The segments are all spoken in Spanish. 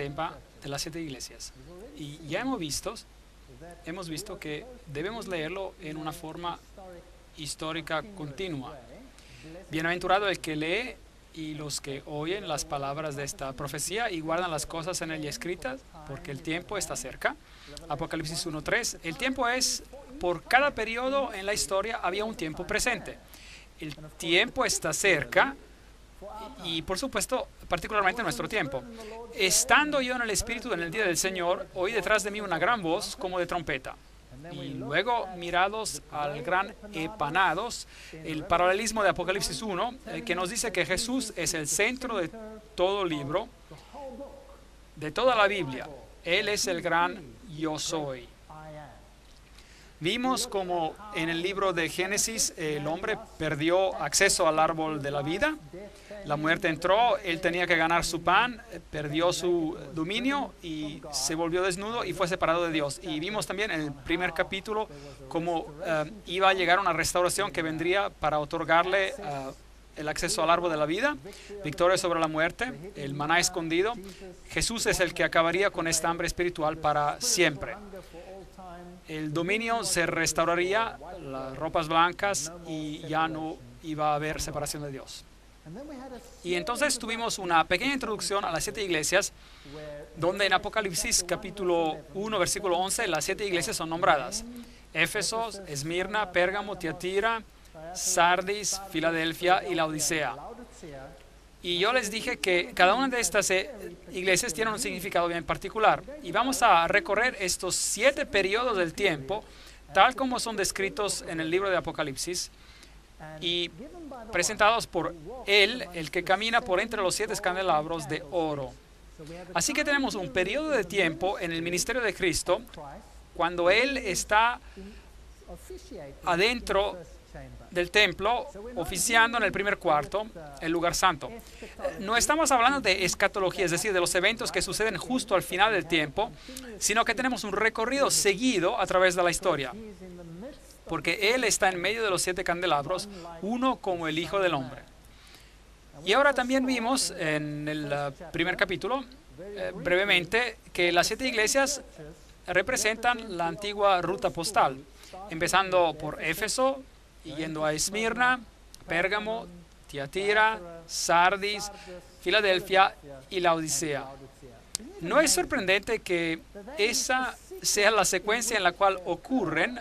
tema de las 7 iglesias. Y ya hemos visto que debemos leerlo en una forma histórica continua. Bienaventurado el que lee y los que oyen las palabras de esta profecía y guardan las cosas en ella escritas, porque el tiempo está cerca. Apocalipsis 1:3. El tiempo es, por cada periodo en la historia había un tiempo presente. El tiempo está cerca y, por supuesto, particularmente en nuestro tiempo. Estando yo en el Espíritu en el día del Señor, oí detrás de mí una gran voz como de trompeta. Y luego, mirados al gran Epanados, el paralelismo de Apocalipsis 1, que nos dice que Jesús es el centro de todo libro, de toda la Biblia. Él es el gran yo soy. Vimos como en el libro de Génesis el hombre perdió acceso al árbol de la vida. La muerte entró, él tenía que ganar su pan, perdió su dominio y se volvió desnudo y fue separado de Dios. Y vimos también en el primer capítulo cómo iba a llegar una restauración que vendría para otorgarle el acceso al árbol de la vida, victoria sobre la muerte, el maná escondido. Jesús es el que acabaría con esta hambre espiritual para siempre. El dominio se restauraría, las ropas blancas, y ya no iba a haber separación de Dios. Y entonces tuvimos una pequeña introducción a las 7 iglesias, donde en Apocalipsis capítulo 1, versículo 11, las 7 iglesias son nombradas: Éfeso, Esmirna, Pérgamo, Tiatira, Sardis, Filadelfia y Laodicea. Y yo les dije que cada una de estas iglesias tiene un significado bien particular. Y vamos a recorrer estos 7 periodos del tiempo, tal como son descritos en el libro de Apocalipsis, y presentados por Él, el que camina por entre los 7 candelabros de oro. Así que tenemos un periodo de tiempo en el ministerio de Cristo, cuando Él está adentro del templo, oficiando en el primer cuarto, el lugar santo. No estamos hablando de escatología, es decir, de los eventos que suceden justo al final del tiempo, sino que tenemos un recorrido seguido a través de la historia, porque Él está en medio de los 7 candelabros, uno como el Hijo del Hombre. Y ahora también vimos en el primer capítulo, brevemente, que las 7 iglesias representan la antigua ruta postal, empezando por Éfeso, y yendo a Esmirna, Pérgamo, Tiatira, Sardis, Filadelfia y Laodicea. No es sorprendente que esa sea la secuencia en la cual ocurren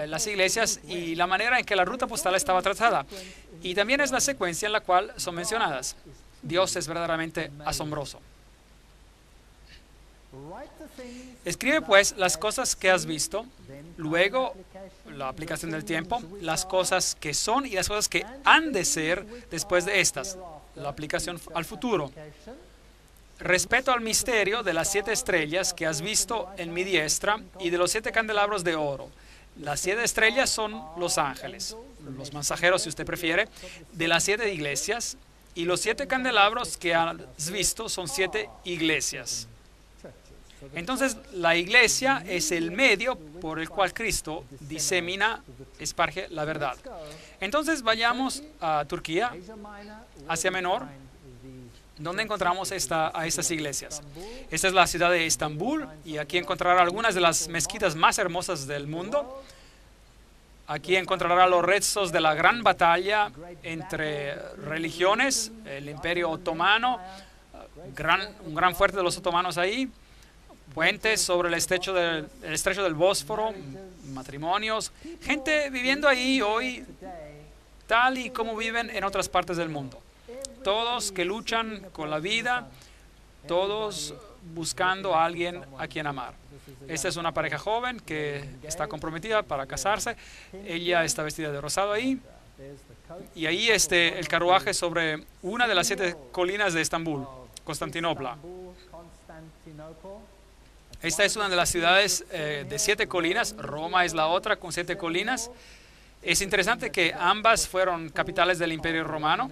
las iglesias y la manera en que la ruta postal estaba trazada. Y también es la secuencia en la cual son mencionadas. Dios es verdaderamente asombroso. Escribe pues las cosas que has visto, luego la aplicación del tiempo, las cosas que son y las cosas que han de ser después de estas, la aplicación al futuro. Respeto al misterio de las 7 estrellas que has visto en mi diestra y de los 7 candelabros de oro. Las 7 estrellas son los ángeles, los mensajeros si usted prefiere, de las 7 iglesias, y los 7 candelabros que has visto son 7 iglesias. Entonces, la iglesia es el medio por el cual Cristo disemina, esparge la verdad. Entonces, vayamos a Turquía, Asia Menor, donde encontramos a estas iglesias. Esta es la ciudad de Estambul, y aquí encontrará algunas de las mezquitas más hermosas del mundo. Aquí encontrará los restos de la gran batalla entre religiones, el Imperio Otomano, un gran fuerte de los otomanos ahí, puentes sobre el estrecho del Bósforo, matrimonios, gente viviendo ahí hoy tal y como viven en otras partes del mundo. Todos que luchan con la vida, todos buscando a alguien a quien amar. Esta es una pareja joven que está comprometida para casarse. Ella está vestida de rosado ahí. Y ahí el carruaje sobre una de las 7 colinas de Estambul, Constantinopla. Esta es una de las ciudades de 7 colinas. Roma es la otra con 7 colinas. Es interesante que ambas fueron capitales del Imperio Romano.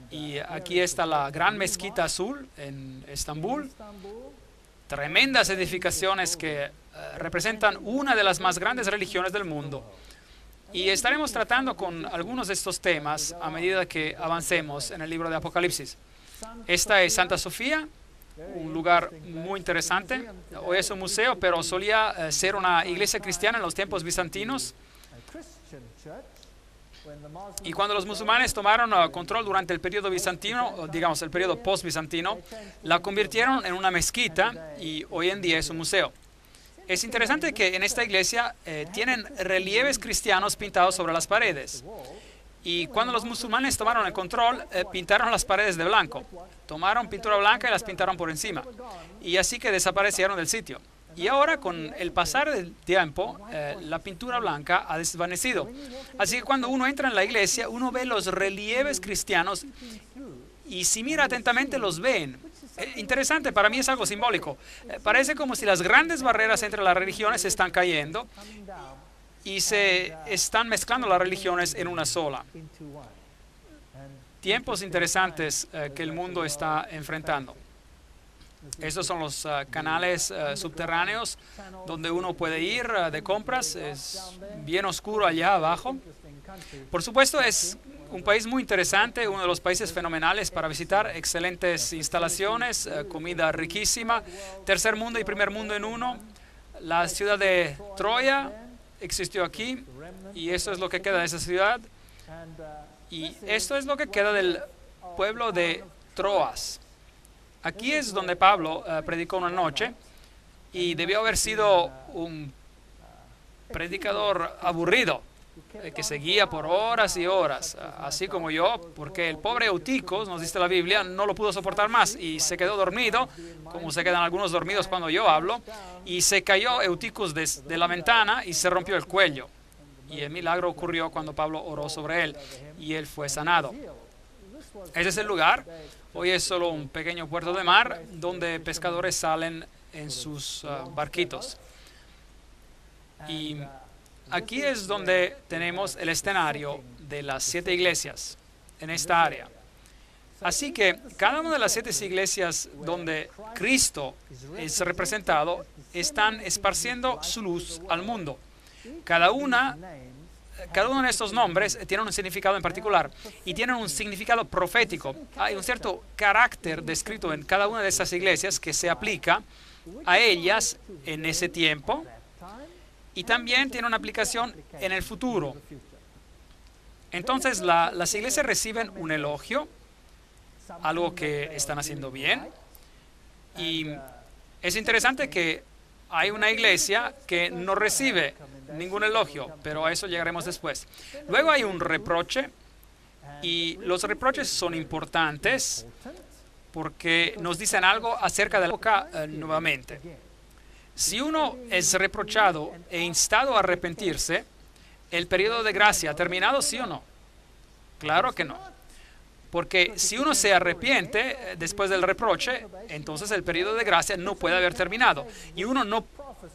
Y aquí está la gran mezquita azul en Estambul. Tremendas edificaciones que representan una de las más grandes religiones del mundo. Y estaremos tratando con algunos de estos temas a medida que avancemos en el libro de Apocalipsis. Esta es Santa Sofía, un lugar muy interesante. Hoy es un museo, pero solía ser una iglesia cristiana en los tiempos bizantinos. Y cuando los musulmanes tomaron control durante el periodo bizantino, digamos el periodo post-bizantino, la convirtieron en una mezquita y hoy en día es un museo. Es interesante que en esta iglesia tienen relieves cristianos pintados sobre las paredes. Y cuando los musulmanes tomaron el control, pintaron las paredes de blanco. Tomaron pintura blanca y las pintaron por encima. Y así que desaparecieron del sitio. Y ahora, con el pasar del tiempo, la pintura blanca ha desvanecido. Así que cuando uno entra en la iglesia, uno ve los relieves cristianos y si mira atentamente los ven. Interesante, para mí es algo simbólico. Parece como si las grandes barreras entre las religiones están cayendo y se están mezclando las religiones en una sola. Tiempos interesantes que el mundo está enfrentando. Estos son los canales subterráneos donde uno puede ir de compras. Es bien oscuro allá abajo. Por supuesto, es un país muy interesante, uno de los países fenomenales para visitar. Excelentes instalaciones, comida riquísima. Tercer mundo y primer mundo en uno. La ciudad de Troya existió aquí y eso es lo que queda de esa ciudad. Y esto es lo que queda del pueblo de Troas. Aquí es donde Pablo predicó una noche y debió haber sido un predicador aburrido, que seguía por horas y horas, así como yo, porque el pobre Euticos, nos dice la Biblia, no lo pudo soportar más y se quedó dormido, como se quedan algunos dormidos cuando yo hablo, y se cayó Euticos de la ventana y se rompió el cuello. Y el milagro ocurrió cuando Pablo oró sobre él y él fue sanado. Ese es el lugar. Hoy es solo un pequeño puerto de mar donde pescadores salen en sus barquitos. Y aquí es donde tenemos el escenario de las 7 iglesias en esta área. Así que cada una de las 7 iglesias donde Cristo es representado están esparciendo su luz al mundo. Cada uno de estos nombres tiene un significado en particular y tienen un significado profético. Hay un cierto carácter descrito en cada una de estas iglesias que se aplica a ellas en ese tiempo y también tiene una aplicación en el futuro. Entonces las iglesias reciben un elogio, algo que están haciendo bien, y es interesante que hay una iglesia que no recibe ningún elogio, pero a eso llegaremos después. Luego hay un reproche, y los reproches son importantes porque nos dicen algo acerca de la época nuevamente. Si uno es reprochado e instado a arrepentirse, ¿el periodo de gracia ha terminado, sí o no? Claro que no. Porque si uno se arrepiente después del reproche, entonces el periodo de gracia no puede haber terminado. Y uno no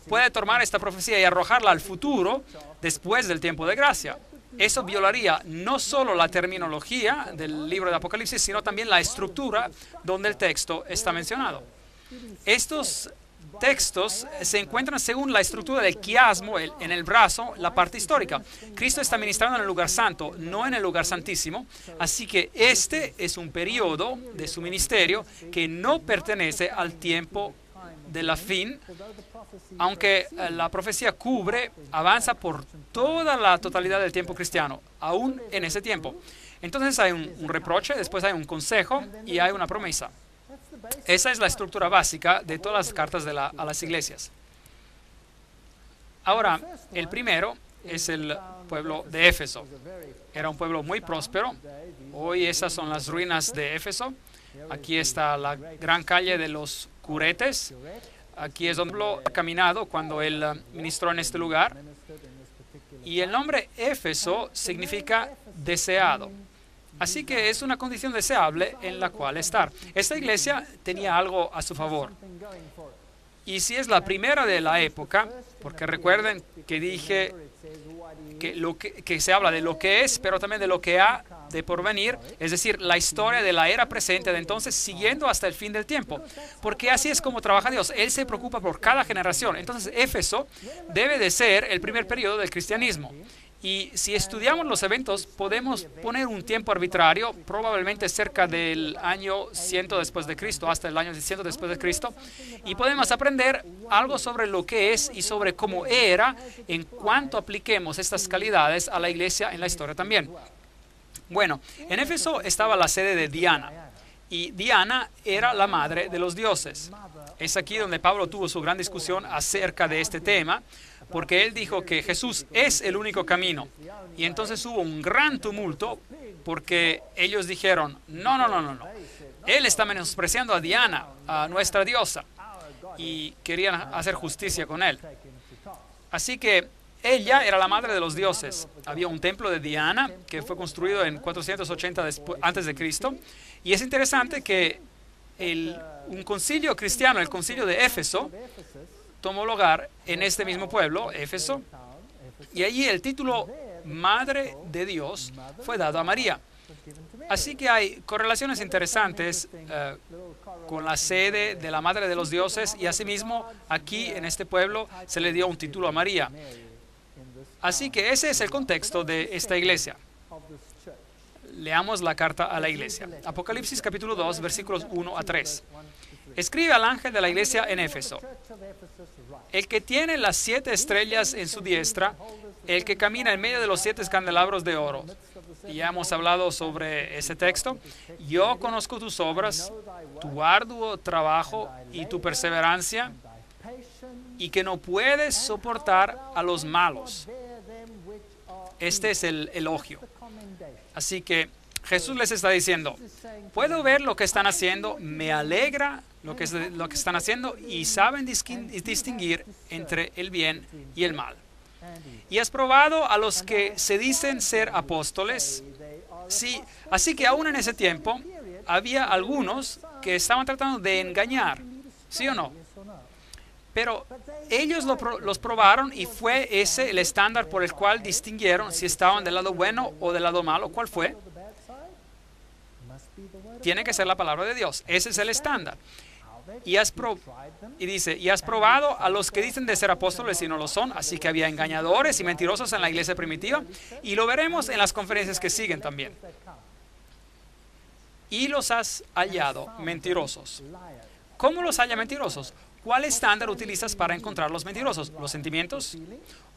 puede tomar esta profecía y arrojarla al futuro después del tiempo de gracia. Eso violaría no solo la terminología del libro de Apocalipsis, sino también la estructura donde el texto está mencionado. Estos textos se encuentran según la estructura del quiasmo, en el brazo, la parte histórica. Cristo está ministrando en el lugar santo, no en el lugar santísimo, así que este es un periodo de su ministerio que no pertenece al tiempo de la fin, aunque la profecía avanza por toda la totalidad del tiempo cristiano, aún en ese tiempo. Entonces hay un reproche, después hay un consejo y hay una promesa. Esa es la estructura básica de todas las cartas a las iglesias. Ahora, el primero es el pueblo de Éfeso. Era un pueblo muy próspero. Hoy esas son las ruinas de Éfeso. Aquí está la gran calle de los Curetes. Aquí es donde Pablo ha caminado cuando él ministró en este lugar. Y el nombre Éfeso significa deseado. Así que es una condición deseable en la cual estar. Esta iglesia tenía algo a su favor. Y si es la primera de la época, porque recuerden que dije que se habla de lo que es, pero también de lo que ha de porvenir, es decir, la historia de la era presente de entonces siguiendo hasta el fin del tiempo. Porque así es como trabaja Dios. Él se preocupa por cada generación. Entonces, Éfeso debe de ser el primer periodo del cristianismo. Y si estudiamos los eventos, podemos poner un tiempo arbitrario, probablemente cerca del año 100 después de Cristo, hasta el año 100 después de Cristo, y podemos aprender algo sobre lo que es y sobre cómo era en cuanto apliquemos estas calidades a la iglesia en la historia también. Bueno, en Éfeso estaba la sede de Diana, y Diana era la madre de los dioses. Es aquí donde Pablo tuvo su gran discusión acerca de este tema, porque él dijo que Jesús es el único camino. Y entonces hubo un gran tumulto porque ellos dijeron, no, no, no, no, no. Él está menospreciando a Diana, a nuestra diosa, y querían hacer justicia con él. Así que ella era la madre de los dioses. Había un templo de Diana que fue construido en 480 antes de Cristo. Y es interesante que un concilio cristiano, el concilio de Éfeso, tomó lugar en este mismo pueblo, Éfeso, y allí el título Madre de Dios fue dado a María. Así que hay correlaciones interesantes con la sede de la Madre de los Dioses, y asimismo aquí en este pueblo se le dio un título a María. Así que ese es el contexto de esta iglesia. Leamos la carta a la iglesia. Apocalipsis capítulo 2, versículos 1 a 3. Escribe al ángel de la iglesia en Éfeso: el que tiene las 7 estrellas en su diestra, el que camina en medio de los 7 candelabros de oro. Y ya hemos hablado sobre ese texto. Yo conozco tus obras, tu arduo trabajo y tu perseverancia, y que no puedes soportar a los malos. Este es el elogio. Así que Jesús les está diciendo, puedo ver lo que están haciendo, me alegra lo que están haciendo, y saben distinguir entre el bien y el mal. Y has probado a los que se dicen ser apóstoles. Sí, así que aún en ese tiempo había algunos que estaban tratando de engañar, ¿sí o no? Pero ellos los probaron, y fue ese el estándar por el cual distinguieron si estaban del lado bueno o del lado malo. ¿Cuál fue? Tiene que ser la palabra de Dios. Ese es el estándar. Y dice, y has probado a los que dicen de ser apóstoles y no lo son. Así que había engañadores y mentirosos en la iglesia primitiva, y lo veremos en las conferencias que siguen también. Y los has hallado mentirosos. ¿Cómo los halla mentirosos? ¿Cuál estándar utilizas para encontrar los mentirosos? ¿Los sentimientos?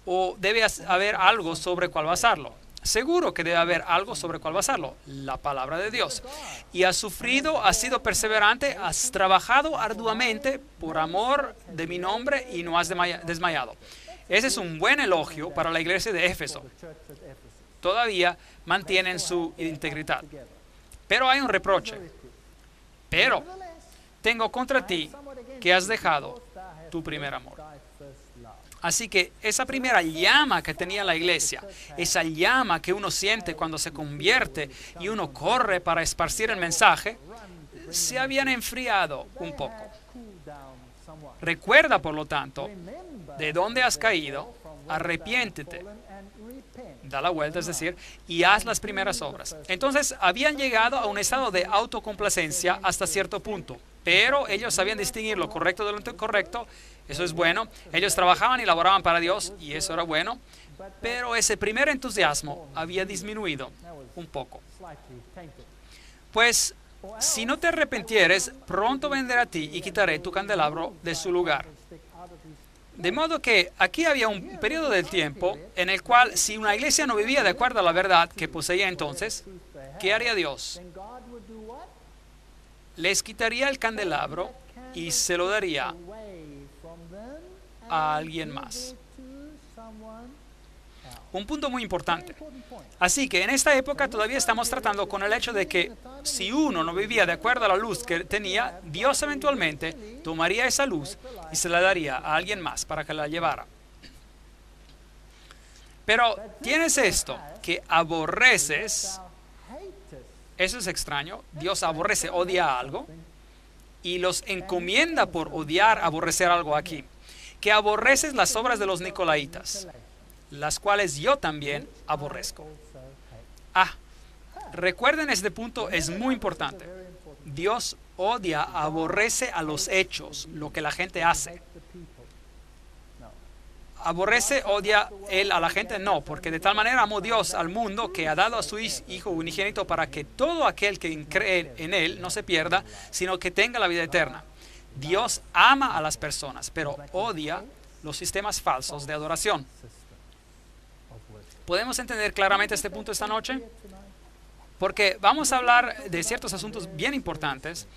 ¿O debe haber algo sobre cuál basarlo? Seguro que debe haber algo sobre cuál basarlo. La palabra de Dios. Y has sufrido, has sido perseverante, has trabajado arduamente por amor de mi nombre y no has desmayado. Ese es un buen elogio para la iglesia de Éfeso. Todavía mantienen su integridad. Pero hay un reproche. Pero tengo contra ti que has dejado tu primer amor. Así que esa primera llama que tenía la iglesia, esa llama que uno siente cuando se convierte y uno corre para esparcir el mensaje, se habían enfriado un poco. Recuerda, por lo tanto, de dónde has caído, arrepiéntete, da la vuelta, es decir, y haz las primeras obras. Entonces, habían llegado a un estado de autocomplacencia hasta cierto punto, pero ellos sabían distinguir lo correcto de lo incorrecto. Eso es bueno. Ellos trabajaban y laboraban para Dios, y eso era bueno. Pero ese primer entusiasmo había disminuido un poco. Pues, si no te arrepentieres, pronto vendré a ti y quitaré tu candelabro de su lugar. De modo que aquí había un periodo de tiempo en el cual, si una iglesia no vivía de acuerdo a la verdad que poseía entonces, ¿qué haría Dios? Les quitaría el candelabro y se lo daría a alguien más. Un punto muy importante. Así que en esta época todavía estamos tratando con el hecho de que si uno no vivía de acuerdo a la luz que tenía, Dios eventualmente tomaría esa luz y se la daría a alguien más para que la llevara. Pero tienes esto, que aborreces. Eso es extraño. Dios aborrece, odia algo, y los encomienda por odiar, aborrecer algo aquí. Que aborreces las obras de los nicolaitas, las cuales yo también aborrezco. Recuerden, este punto es muy importante. Dios odia, aborrece a los hechos, lo que la gente hace. ¿Aborrece, odia él a la gente? No, porque de tal manera amó Dios al mundo que ha dado a su Hijo unigénito para que todo aquel que cree en él no se pierda, sino que tenga la vida eterna. Dios ama a las personas, pero odia los sistemas falsos de adoración. ¿Podemos entender claramente este punto esta noche? Porque vamos a hablar de ciertos asuntos bien importantes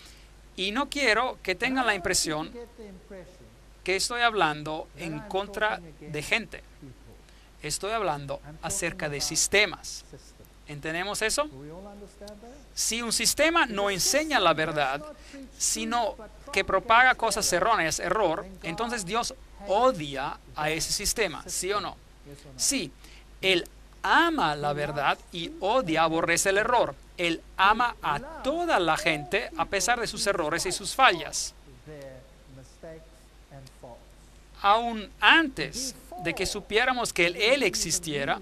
y no quiero que tengan la impresión que estoy hablando en contra de gente. Estoy hablando acerca de sistemas. ¿Entendemos eso? Si un sistema no enseña la verdad, sino que propaga cosas erróneas, entonces Dios odia a ese sistema, ¿sí o no? Sí, Él ama la verdad y odia, aborrece el error. Él ama a toda la gente a pesar de sus errores y sus fallas. Aún antes de que supiéramos que Él existiera,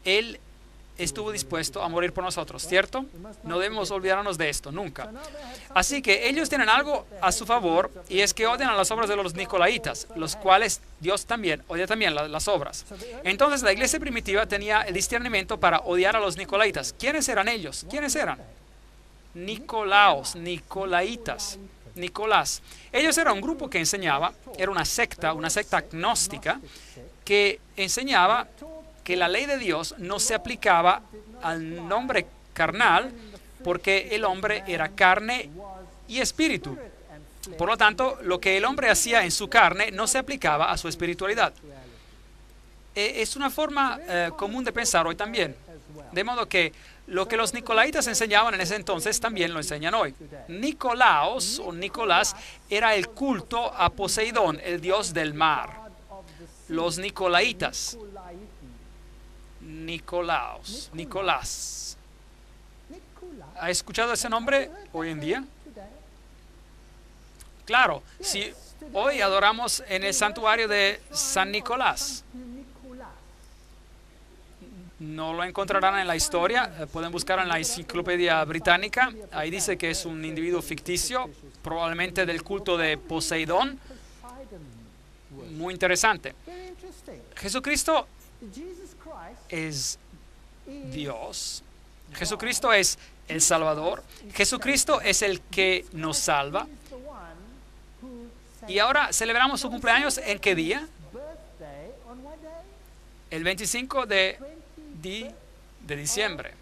Él estuvo dispuesto a morir por nosotros, ¿cierto? No debemos olvidarnos de esto, nunca. Así que ellos tienen algo a su favor, y es que odian a las obras de los nicolaitas, los cuales Dios también odia también las obras. Entonces la iglesia primitiva tenía el discernimiento para odiar a los nicolaitas. ¿Quiénes eran ellos? ¿Quiénes eran? Nicolaos, nicolaitas, Nicolás. Ellos eran un grupo que enseñaba, era una secta agnóstica, que enseñaba que la ley de Dios no se aplicaba al hombre carnal, porque el hombre era carne y espíritu. Por lo tanto, lo que el hombre hacía en su carne no se aplicaba a su espiritualidad. Es una forma común de pensar hoy también. De modo que lo que los nicolaitas enseñaban en ese entonces también lo enseñan hoy. Nicolaos o Nicolás era el culto a Poseidón, el dios del mar. Los nicolaitas. Nicolás. ¿Ha escuchado ese nombre hoy en día? Claro, si hoy adoramos en el santuario de San Nicolás. No lo encontrarán en la historia, pueden buscar en la enciclopedia británica. Ahí dice que es un individuo ficticio, probablemente del culto de Poseidón. Muy interesante. Jesucristo es Dios. Jesucristo es el Salvador. Jesucristo es el que nos salva. Y ahora celebramos su cumpleaños, ¿en qué día? El 25 de diciembre.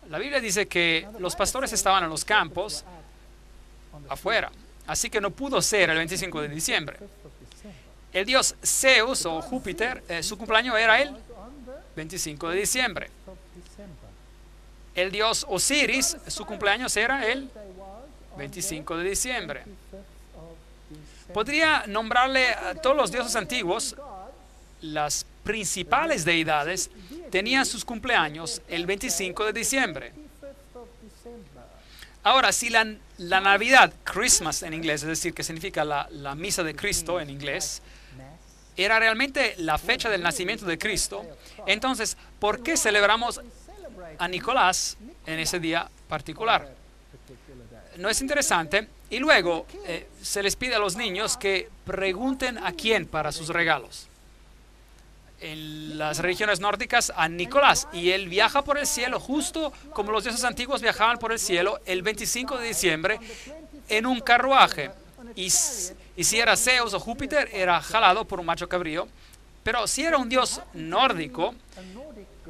La Biblia dice que los pastores estaban en los campos afuera, así que no pudo ser el 25 de diciembre. El dios Zeus o Júpiter, su cumpleaños era el 25 de diciembre. El dios Osiris, su cumpleaños era el 25 de diciembre. Podría nombrarle a todos los dioses antiguos. Las principales deidades tenían sus cumpleaños el 25 de diciembre. Ahora, si la Navidad, Christmas en inglés, es decir, que significa la misa de Cristo en inglés, era realmente la fecha del nacimiento de Cristo, entonces, ¿por qué celebramos a Nicolás en ese día particular? ¿No es interesante? Y luego se les pide a los niños que pregunten a quién para sus regalos. En las religiones nórdicas, a Nicolás, y él viaja por el cielo justo como los dioses antiguos viajaban por el cielo el 25 de diciembre en un carruaje. Y si era Zeus o Júpiter, era jalado por un macho cabrío. Pero si era un dios nórdico,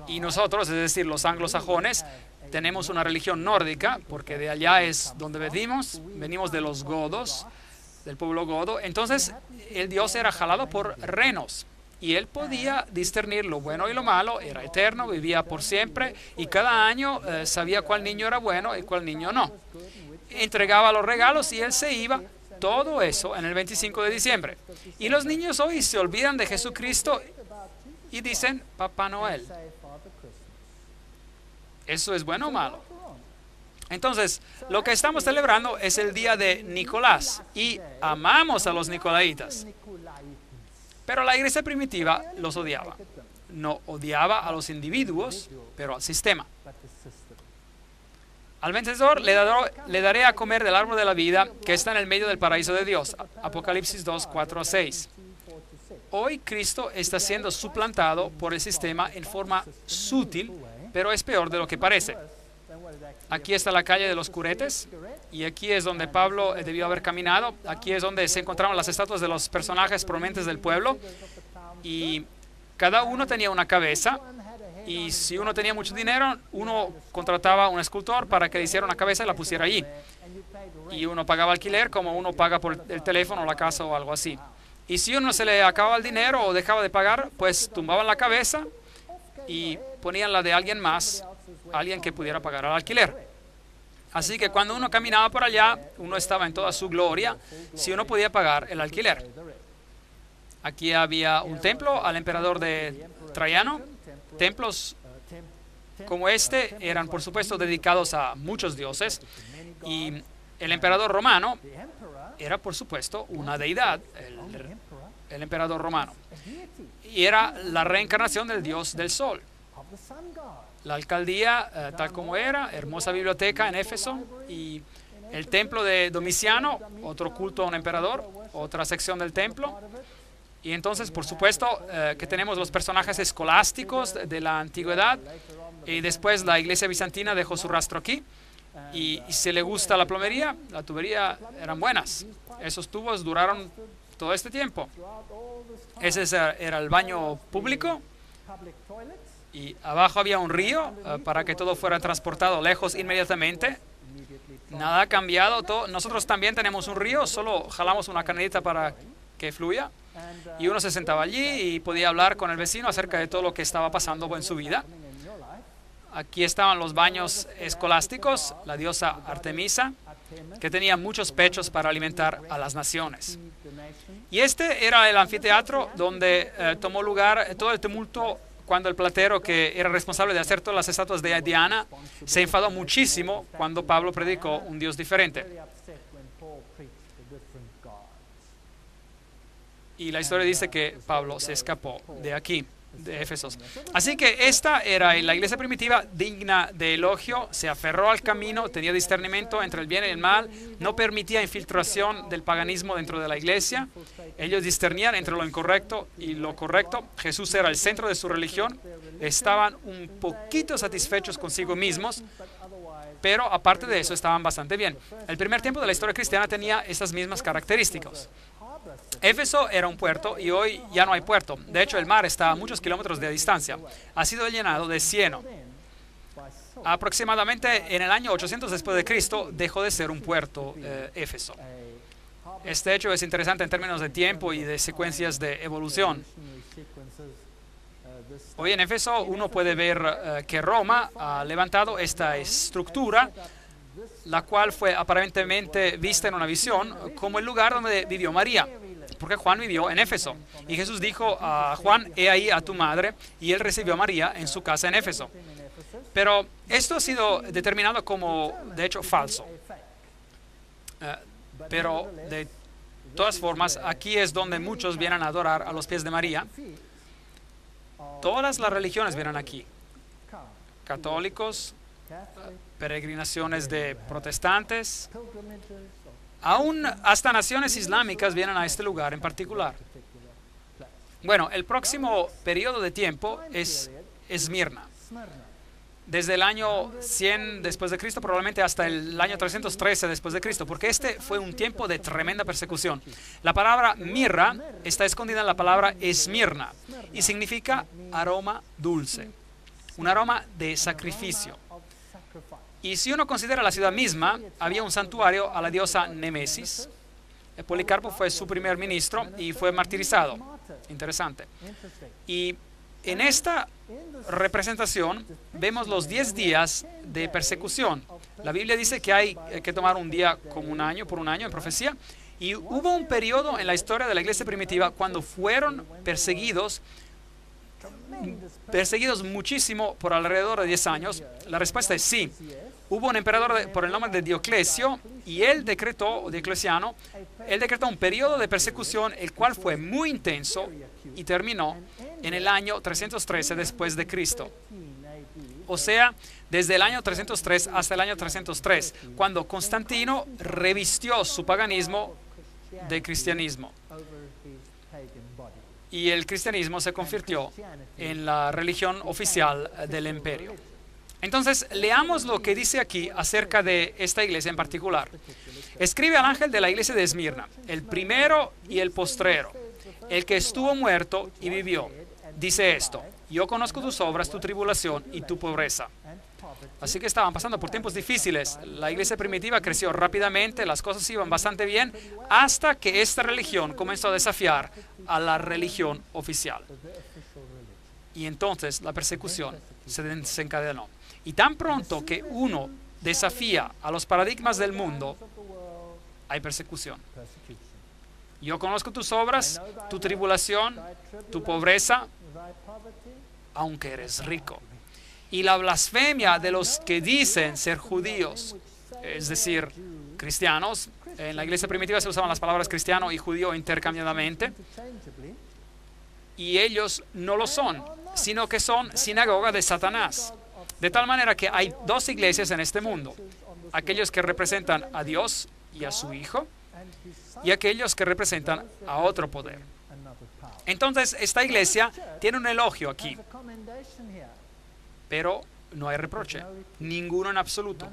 y nosotros, es decir, los anglosajones, tenemos una religión nórdica, porque de allá es donde venimos de los godos, del pueblo godo, entonces el dios era jalado por renos. Y él podía discernir lo bueno y lo malo, era eterno, vivía por siempre, y cada año sabía cuál niño era bueno y cuál niño no. Entregaba los regalos y él se iba. Todo eso en el 25 de diciembre. Y los niños hoy se olvidan de Jesucristo y dicen Papá Noel. ¿Eso es bueno o malo? Entonces, lo que estamos celebrando es el día de Nicolás y amamos a los nicolaitas. Pero la iglesia primitiva los odiaba. No odiaba a los individuos, pero al sistema. Al vencedor le daré a comer del árbol de la vida que está en el medio del paraíso de Dios. Apocalipsis 2, 4 a 6. Hoy Cristo está siendo suplantado por el sistema en forma sutil, pero es peor de lo que parece. Aquí está la calle de los Curetes, y aquí es donde Pablo debió haber caminado. Aquí es donde se encontraban las estatuas de los personajes prominentes del pueblo, y cada uno tenía una cabeza, y si uno tenía mucho dinero, uno contrataba a un escultor para que le hiciera una cabeza y la pusiera allí. Y uno pagaba alquiler como uno paga por el teléfono o la casa o algo así. Y si uno se le acababa el dinero o dejaba de pagar, pues tumbaban la cabeza y ponían la de alguien más, alguien que pudiera pagar el alquiler. Así que cuando uno caminaba por allá, uno estaba en toda su gloria si uno podía pagar el alquiler. Aquí había un templo al emperador de Traiano. Templos como este eran, por supuesto, dedicados a muchos dioses, y el emperador romano era, por supuesto, una deidad, el emperador romano, y era la reencarnación del dios del sol. La alcaldía, tal como era, hermosa biblioteca en Éfeso, y el templo de Domiciano, otro culto a un emperador, otra sección del templo. Y entonces, por supuesto, que tenemos los personajes escolásticos de la antigüedad, y después la iglesia bizantina dejó su rastro aquí. Y si le gusta la plomería, la tubería eran buenas. Esos tubos duraron todo este tiempo. Ese era el baño público, y abajo había un río para que todo fuera transportado lejos inmediatamente. Nada ha cambiado. Nosotros también tenemos un río, solo jalamos una canalita para que fluya. Y uno se sentaba allí y podía hablar con el vecino acerca de todo lo que estaba pasando en su vida. Aquí estaban los baños escolásticos, la diosa Artemisa, que tenía muchos pechos para alimentar a las naciones. Y este era el anfiteatro donde tomó lugar todo el tumulto cuando el platero, que era responsable de hacer todas las estatuas de Diana, se enfadó muchísimo cuando Pablo predicó un dios diferente. Y la historia dice que Pablo se escapó de aquí, de Éfeso. Así que esta era la iglesia primitiva, digna de elogio. Se aferró al camino, tenía discernimiento entre el bien y el mal, no permitía infiltración del paganismo dentro de la iglesia. Ellos discernían entre lo incorrecto y lo correcto. Jesús era el centro de su religión. Estaban un poquito satisfechos consigo mismos, pero aparte de eso estaban bastante bien. El primer tiempo de la historia cristiana tenía esas mismas características. Éfeso era un puerto, y hoy ya no hay puerto. De hecho, el mar está a muchos kilómetros de distancia. Ha sido llenado de cieno. Aproximadamente en el año 800 después de Cristo dejó de ser un puerto Éfeso. Este hecho es interesante en términos de tiempo y de secuencias de evolución. Hoy en Éfeso uno puede ver que Roma ha levantado esta estructura, la cual fue aparentemente vista en una visión como el lugar donde vivió María, porque Juan vivió en Éfeso. Y Jesús dijo a Juan: he ahí a tu madre, y él recibió a María en su casa en Éfeso. Pero esto ha sido determinado como, de hecho, falso. Pero de todas formas, aquí es donde muchos vienen a adorar a los pies de María. Todas las religiones vienen aquí: católicos, peregrinaciones de protestantes, aún hasta naciones islámicas vienen a este lugar en particular. Bueno, el próximo periodo de tiempo es Esmirna. Desde el año 100 después de Cristo probablemente hasta el año 313 después de Cristo, porque este fue un tiempo de tremenda persecución. La palabra mirra está escondida en la palabra Esmirna y significa aroma dulce, un aroma de sacrificio. Y si uno considera la ciudad misma, había un santuario a la diosa Némesis. Policarpo fue su primer ministro y fue martirizado. Interesante. Y en esta representación vemos los 10 días de persecución. La Biblia dice que hay que tomar un día como un año, por un año en profecía. Y hubo un periodo en la historia de la iglesia primitiva cuando fueron perseguidos muchísimo por alrededor de 10 años. La respuesta es sí. Hubo un emperador por el nombre de Dioclesio, y él decretó un periodo de persecución, el cual fue muy intenso y terminó en el año 313 después de Cristo. O sea, desde el año 303 hasta el año 303, cuando Constantino revistió su paganismo de cristianismo. y el cristianismo se convirtió en la religión oficial del imperio. Entonces, leamos lo que dice aquí acerca de esta iglesia en particular. Escribe al ángel de la iglesia de Esmirna, el primero y el postrero, el que estuvo muerto y vivió. Dice esto: yo conozco tus obras, tu tribulación y tu pobreza. Así que estaban pasando por tiempos difíciles. La iglesia primitiva creció rápidamente, las cosas iban bastante bien, hasta que esta religión comenzó a desafiar a la religión oficial. Y entonces la persecución se desencadenó. Y tan pronto que uno desafía a los paradigmas del mundo, hay persecución. Yo conozco tus obras, tu tribulación, tu pobreza, aunque eres rico. Y la blasfemia de los que dicen ser judíos, es decir, cristianos. En la iglesia primitiva se usaban las palabras cristiano y judío intercambiadamente. Y ellos no lo son, sino que son sinagoga de Satanás. De tal manera que hay dos iglesias en este mundo: aquellos que representan a Dios y a su Hijo, y aquellos que representan a otro poder. Entonces, esta iglesia tiene un elogio aquí, pero no hay reproche, ninguno en absoluto.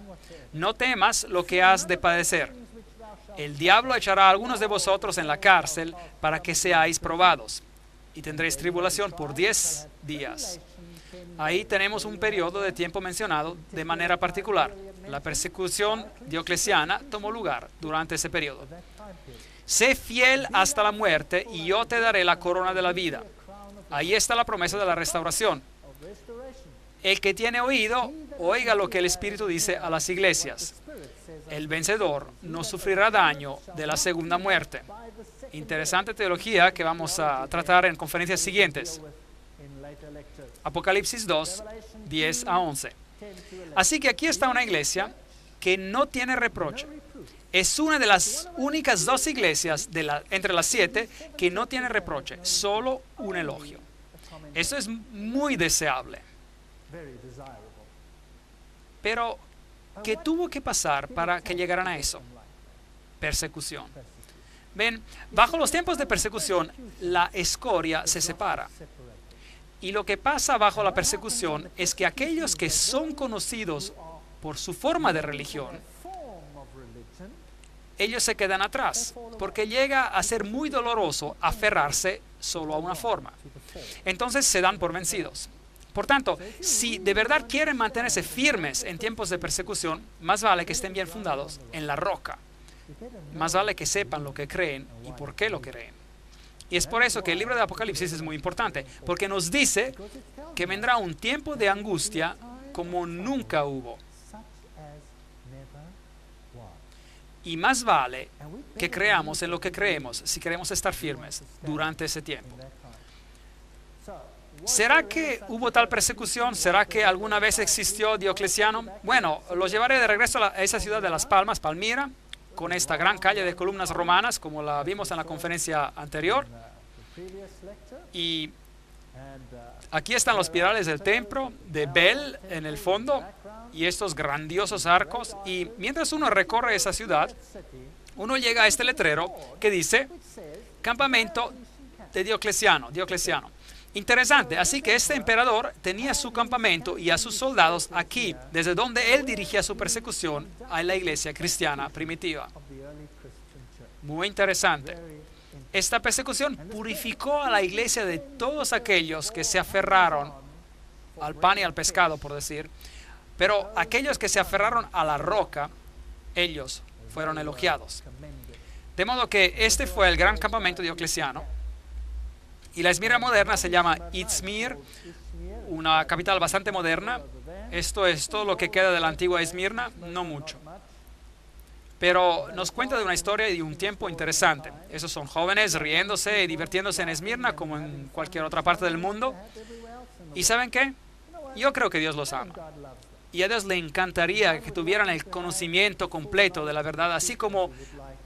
No temas lo que has de padecer. El diablo echará a algunos de vosotros en la cárcel para que seáis probados, y tendréis tribulación por 10 días. Ahí tenemos un periodo de tiempo mencionado de manera particular. La persecución diocleciana tomó lugar durante ese periodo. Sé fiel hasta la muerte y yo te daré la corona de la vida. Ahí está la promesa de la restauración. El que tiene oído, oiga lo que el Espíritu dice a las iglesias. El vencedor no sufrirá daño de la segunda muerte. Interesante teología que vamos a tratar en conferencias siguientes. Apocalipsis 2, 10 a 11. Así que aquí está una iglesia que no tiene reproche. Es una de las únicas dos iglesias entre las 7 que no tiene reproche, solo un elogio. Eso es muy deseable. Pero, ¿qué tuvo que pasar para que llegaran a eso? Persecución. Ven, bajo los tiempos de persecución, la escoria se separa. Y lo que pasa bajo la persecución es que aquellos que son conocidos por su forma de religión, ellos se quedan atrás, porque llega a ser muy doloroso aferrarse solo a una forma. Entonces se dan por vencidos. Por tanto, si de verdad quieren mantenerse firmes en tiempos de persecución, más vale que estén bien fundados en la roca. Más vale que sepan lo que creen y por qué lo creen. Y es por eso que el libro de Apocalipsis es muy importante, porque nos dice que vendrá un tiempo de angustia como nunca hubo. Y más vale que creamos en lo que creemos si queremos estar firmes durante ese tiempo. ¿Será que hubo tal persecución? ¿Será que alguna vez existió Diocleciano? Bueno, los llevaré de regreso a esa ciudad de Las Palmas, Palmira, con esta gran calle de columnas romanas, como la vimos en la conferencia anterior. Y aquí están los pilares del templo de Bel en el fondo y estos grandiosos arcos. Y mientras uno recorre esa ciudad, uno llega a este letrero que dice campamento de Diocleciano. Interesante, así que este emperador tenía su campamento y a sus soldados aquí, desde donde él dirigía su persecución a la iglesia cristiana primitiva. Muy interesante. Esta persecución purificó a la iglesia de todos aquellos que se aferraron al pan y al pescado, por decir, pero aquellos que se aferraron a la roca, ellos fueron elogiados. De modo que este fue el gran campamento diocleciano. Y la Esmirna moderna se llama Izmir, una capital bastante moderna. Esto es todo lo que queda de la antigua Esmirna, no mucho. Pero nos cuenta de una historia y de un tiempo interesante. Esos son jóvenes riéndose y divirtiéndose en Esmirna como en cualquier otra parte del mundo. ¿Y saben qué? Yo creo que Dios los ama. Y a Dios le encantaría que tuvieran el conocimiento completo de la verdad, así como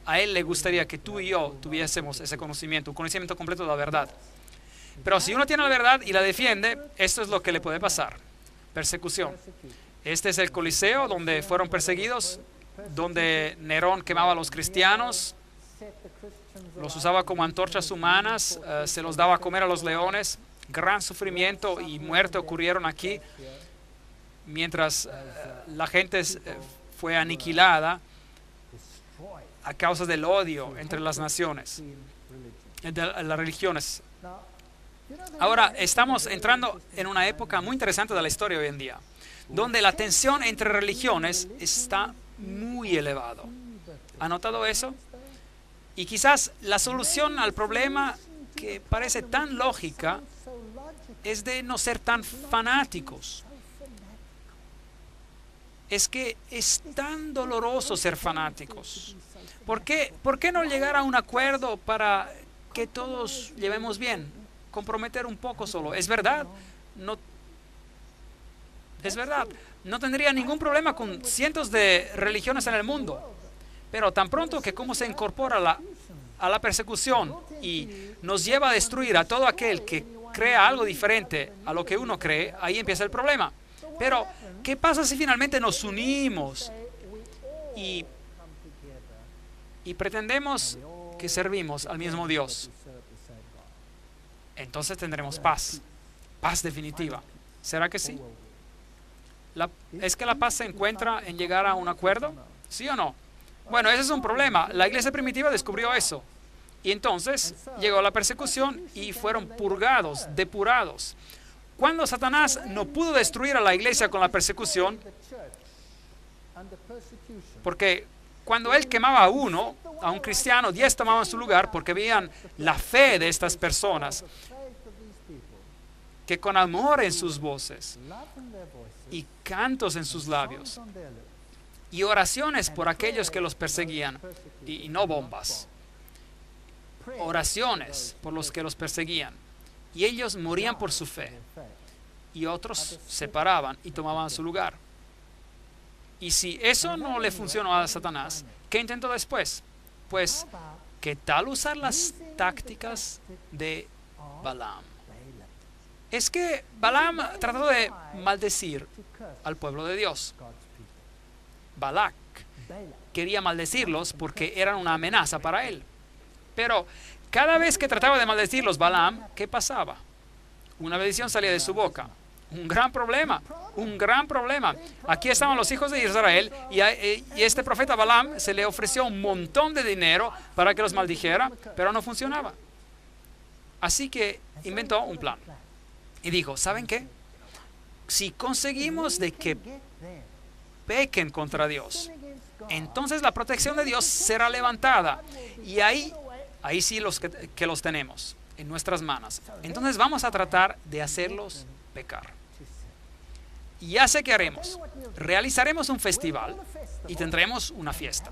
a Él le gustaría que tú y yo tuviésemos ese conocimiento, un conocimiento completo de la verdad. Pero si uno tiene la verdad y la defiende, esto es lo que le puede pasar: persecución. Este es el Coliseo donde fueron perseguidos, donde Nerón quemaba a los cristianos Los usaba como antorchas humanas, se los daba a comer a los leones. Gran sufrimiento y muerte ocurrieron aquí, mientras la gente fue aniquilada a causa del odio entre las naciones, entre las religiones. Ahora estamos entrando en una época muy interesante de la historia hoy en día, donde la tensión entre religiones está muy elevado. ¿Ha notado eso? Y quizás la solución al problema, que parece tan lógica, es de no ser tan fanáticos. Es que es tan doloroso ser fanáticos. ¿Por qué no llegar a un acuerdo para que todos llevemos bien? Comprometer un poco solo. Es verdad. Es verdad. No tendría ningún problema con cientos de religiones en el mundo. Pero tan pronto que como se incorpora a la persecución y nos lleva a destruir a todo aquel que crea algo diferente a lo que uno cree, ahí empieza el problema. Pero, ¿qué pasa si finalmente nos unimos y pretendemos que servimos al mismo Dios? Entonces tendremos paz, paz definitiva. ¿Será que sí? ¿Es que la paz se encuentra en llegar a un acuerdo? ¿Sí o no? Bueno, ese es un problema. La iglesia primitiva descubrió eso. Y entonces llegó la persecución y fueron purgados, depurados. Cuando Satanás no pudo destruir a la iglesia con la persecución, porque cuando él quemaba a un cristiano, 10 tomaban su lugar porque veían la fe de estas personas, que con amor en sus voces y cantos en sus labios y oraciones por aquellos que los perseguían, y no bombas, oraciones por los que los perseguían, y ellos morían por su fe, y otros se paraban y tomaban su lugar. Y si eso no le funcionó a Satanás, ¿qué intentó después? Pues, ¿qué tal usar las tácticas de Balaam? Es que Balaam trató de maldecir al pueblo de Dios. Balac quería maldecirlos porque eran una amenaza para él. Pero cada vez que trataba de maldecirlos Balaam, ¿qué pasaba? Una bendición salía de su boca. Un gran problema, un gran problema. Aquí estaban los hijos de Israel y este profeta Balaam se le ofreció un montón de dinero para que los maldijera, pero no funcionaba. Así que inventó un plan y dijo, ¿saben qué? Si conseguimos de que pequen contra Dios, entonces la protección de Dios será levantada y ahí sí que los tenemos en nuestras manos. Entonces vamos a tratar de hacerlos pecar. Y ya sé qué haremos. Realizaremos un festival y tendremos una fiesta.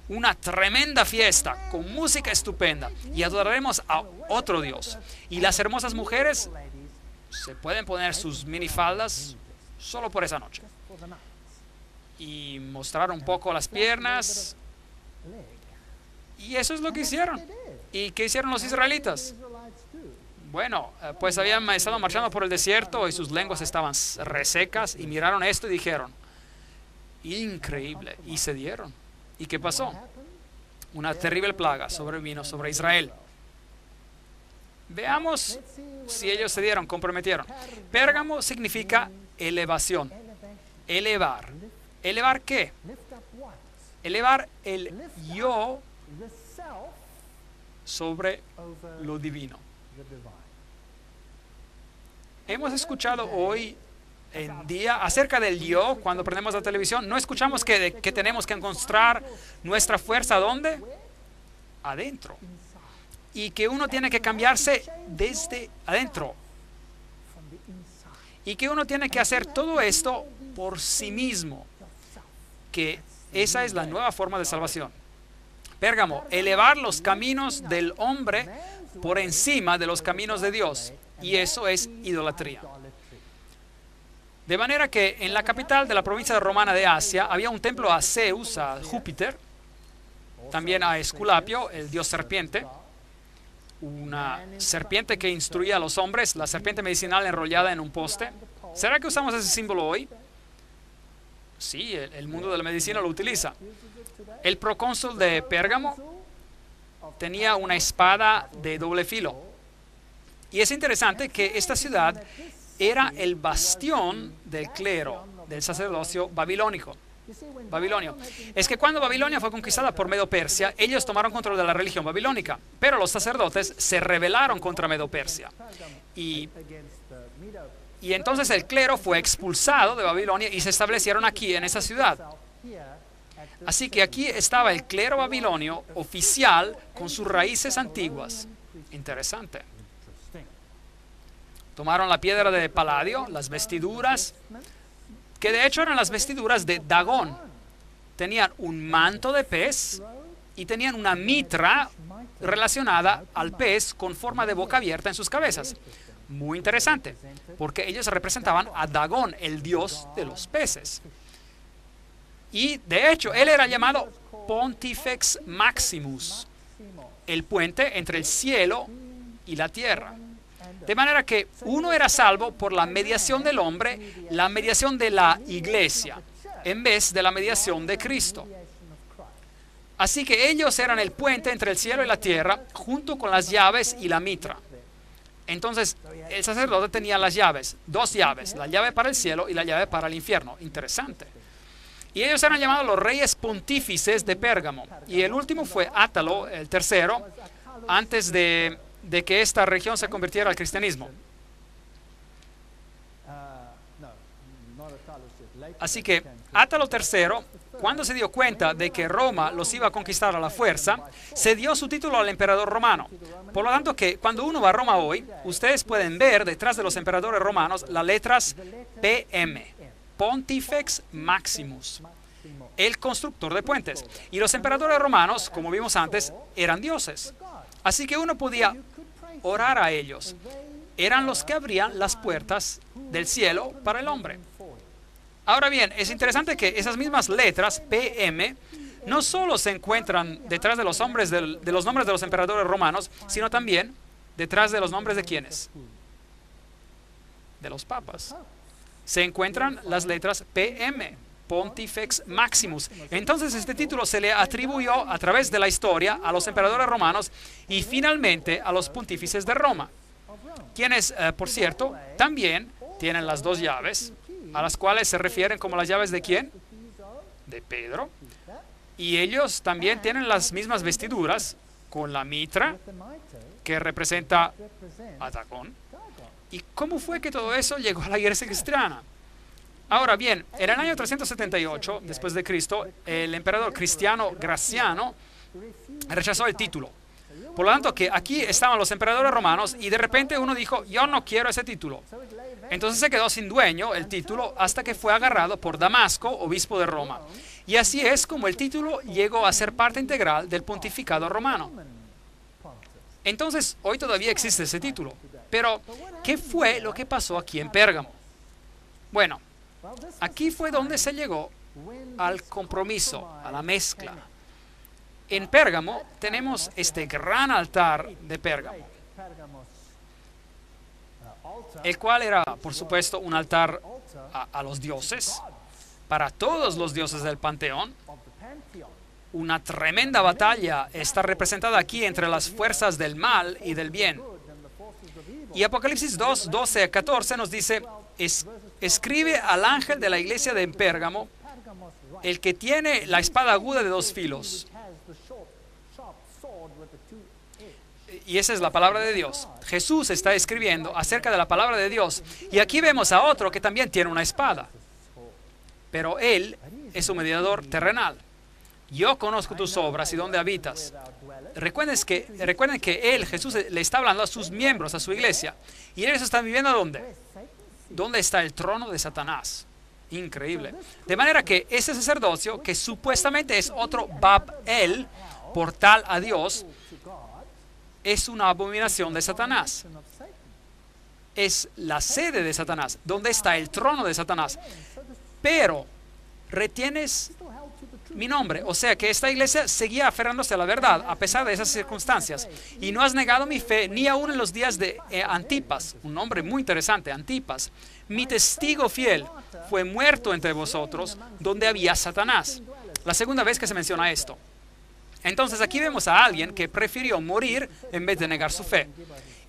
Una tremenda fiesta con música estupenda y adoraremos a otro Dios. Y las hermosas mujeres se pueden poner sus minifaldas solo por esa noche y mostrar un poco las piernas. Y eso es lo que hicieron. ¿Y qué hicieron los israelitas? Bueno, pues habían estado marchando por el desierto y sus lenguas estaban resecas y miraron esto y dijeron, increíble, y se dieron. ¿Y qué pasó? Una terrible plaga sobrevino sobre Israel. Veamos si ellos se dieron, comprometieron. Pérgamo significa elevación, elevar. ¿Elevar qué? Elevar el yo sobre lo divino. Hemos escuchado hoy en día acerca del yo cuando prendemos la televisión. No escuchamos que tenemos que encontrar nuestra fuerza ¿dónde? Adentro. Y que uno tiene que cambiarse desde adentro. Y que uno tiene que hacer todo esto por sí mismo. Que esa es la nueva forma de salvación. Pérgamo, elevar los caminos del hombre por encima de los caminos de Dios. Y eso es idolatría. De manera que en la capital de la provincia romana de Asia había un templo a Zeus, a Júpiter, también a Esculapio, el dios serpiente, una serpiente que instruía a los hombres, la serpiente medicinal enrollada en un poste. ¿Será que usamos ese símbolo hoy? Sí, el mundo de la medicina lo utiliza. El procónsul de Pérgamo tenía una espada de doble filo. Y es interesante que esta ciudad era el bastión del clero, del sacerdocio babilonio. Es que cuando Babilonia fue conquistada por Medo-Persia, ellos tomaron control de la religión babilónica, pero los sacerdotes se rebelaron contra Medo-Persia. Y entonces el clero fue expulsado de Babilonia y se establecieron aquí, en esa ciudad. Así que aquí estaba el clero babilonio oficial con sus raíces antiguas. Interesante. Tomaron la piedra de paladio, las vestiduras, que de hecho eran las vestiduras de Dagón. Tenían un manto de pez y tenían una mitra relacionada al pez con forma de boca abierta en sus cabezas. Muy interesante, porque ellos representaban a Dagón, el dios de los peces. Y de hecho, él era llamado Pontifex Maximus, el puente entre el cielo y la tierra. De manera que uno era salvo por la mediación del hombre, la mediación de la iglesia, en vez de la mediación de Cristo. Así que ellos eran el puente entre el cielo y la tierra, junto con las llaves y la mitra. Entonces, el sacerdote tenía las llaves, dos llaves, la llave para el cielo y la llave para el infierno. Interesante. Y ellos eran llamados los reyes pontífices de Pérgamo. Y el último fue Átalo, el tercero, antes de que esta región se convirtiera al cristianismo. Así que Átalo III, cuando se dio cuenta de que Roma los iba a conquistar a la fuerza, se dio su título al emperador romano. Por lo tanto, que cuando uno va a Roma hoy, ustedes pueden ver detrás de los emperadores romanos las letras PM, Pontifex Maximus, el constructor de puentes. Y los emperadores romanos, como vimos antes, eran dioses. Así que uno podía orar a ellos. Eran los que abrían las puertas del cielo para el hombre. Ahora bien, es interesante que esas mismas letras, PM, no solo se encuentran detrás de los nombres de los emperadores romanos, sino también detrás de los nombres de ¿quiénes? De los papas. Se encuentran las letras PM, Pontifex Maximus. Entonces este título se le atribuyó a través de la historia a los emperadores romanos y finalmente a los pontífices de Roma, quienes, por cierto, también tienen las dos llaves, a las cuales se refieren como las llaves de ¿quién? De Pedro. Y ellos también tienen las mismas vestiduras con la mitra, que representa a Dagón. ¿Y cómo fue que todo eso llegó a la iglesia cristiana? Ahora bien, en el año 378 después de Cristo, el emperador Cristiano Graciano rechazó el título. Por lo tanto, que aquí estaban los emperadores romanos y de repente uno dijo, yo no quiero ese título. Entonces se quedó sin dueño el título hasta que fue agarrado por Damasco, obispo de Roma. Y así es como el título llegó a ser parte integral del pontificado romano. Entonces, hoy todavía existe ese título. Pero, ¿qué fue lo que pasó aquí en Pérgamo? Bueno, aquí fue donde se llegó al compromiso, a la mezcla. En Pérgamo tenemos este gran altar de Pérgamo, el cual era, por supuesto, un altar a los dioses, para todos los dioses del panteón. Una tremenda batalla está representada aquí entre las fuerzas del mal y del bien. Y Apocalipsis 2, 12 a 14 nos dice, escribe al ángel de la iglesia de Pérgamo, el que tiene la espada aguda de dos filos. Y esa es la palabra de Dios. Jesús está escribiendo acerca de la palabra de Dios. Y aquí vemos a otro que también tiene una espada. Pero él es un mediador terrenal. Yo conozco tus obras y dónde habitas. Recuerden que él, Jesús, le está hablando a sus miembros, a su iglesia. ¿Y ellos están viviendo dónde? ¿Dónde está el trono de Satanás? Increíble. De manera que ese sacerdocio, que supuestamente es otro Bab-el, portal a Dios, es una abominación de Satanás. Es la sede de Satanás, donde está el trono de Satanás. Pero retienes mi nombre, o sea que esta iglesia seguía aferrándose a la verdad a pesar de esas circunstancias, y no has negado mi fe ni aún en los días de Antipas, un nombre muy interesante, Antipas, mi testigo fiel, fue muerto entre vosotros donde había Satanás. La segunda vez que se menciona esto. Entonces aquí vemos a alguien que prefirió morir en vez de negar su fe.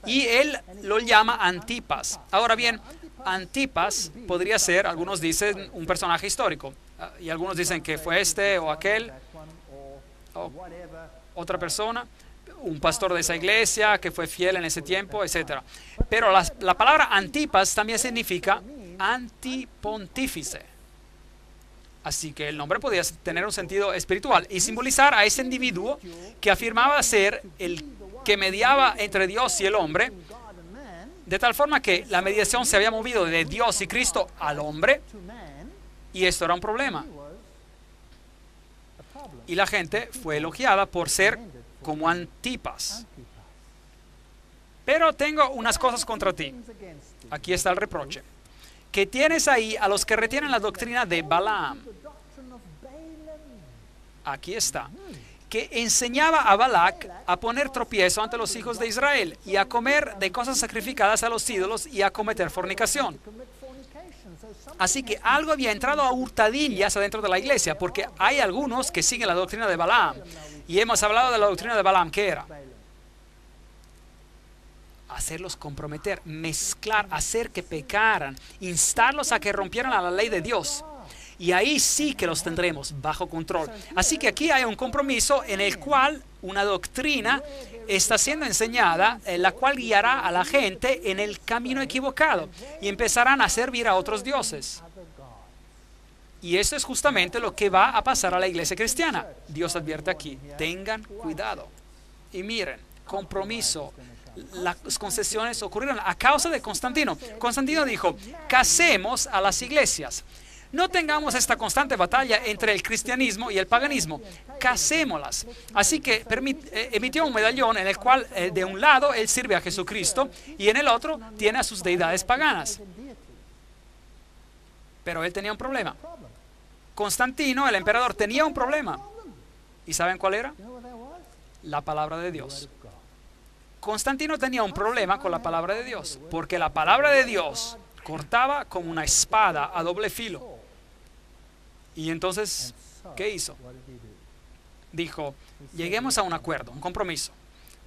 Y él lo llama Antipas. Ahora bien, Antipas podría ser, algunos dicen, un personaje histórico. Y algunos dicen que fue este o aquel, o otra persona, un pastor de esa iglesia que fue fiel en ese tiempo, etc. Pero la palabra Antipas también significa antipontífice. Así que el nombre podía tener un sentido espiritual y simbolizar a ese individuo que afirmaba ser el que mediaba entre Dios y el hombre, de tal forma que la mediación se había movido de Dios y Cristo al hombre, y esto era un problema. Y la gente fue elogiada por ser como Antipas. Pero tengo unas cosas contra ti. Aquí está el reproche. Que tienes ahí a los que retienen la doctrina de Balaam. Aquí está. Que enseñaba a Balac a poner tropiezo ante los hijos de Israel y a comer de cosas sacrificadas a los ídolos y a cometer fornicación. Así que algo había entrado a hurtadillas adentro de la iglesia, porque hay algunos que siguen la doctrina de Balaam. Y hemos hablado de la doctrina de Balaam, ¿qué era? Hacerlos comprometer, mezclar, hacer que pecaran, instarlos a que rompieran a la ley de Dios. Y ahí sí que los tendremos bajo control. Así que aquí hay un compromiso en el cual una doctrina está siendo enseñada, la cual guiará a la gente en el camino equivocado y empezarán a servir a otros dioses. Y eso es justamente lo que va a pasar a la iglesia cristiana. Dios advierte aquí, tengan cuidado. Y miren, compromiso. Las concesiones ocurrieron a causa de Constantino. Constantino dijo, casemos a las iglesias. No tengamos esta constante batalla entre el cristianismo y el paganismo. Casémoslas. Así que emitió un medallón en el cual de un lado él sirve a Jesucristo y en el otro tiene a sus deidades paganas. Pero él tenía un problema. Constantino, el emperador, tenía un problema. ¿Y saben cuál era? La palabra de Dios. Constantino tenía un problema con la palabra de Dios, porque la palabra de Dios cortaba como una espada a doble filo. Y entonces, ¿qué hizo? Dijo, lleguemos a un acuerdo, un compromiso.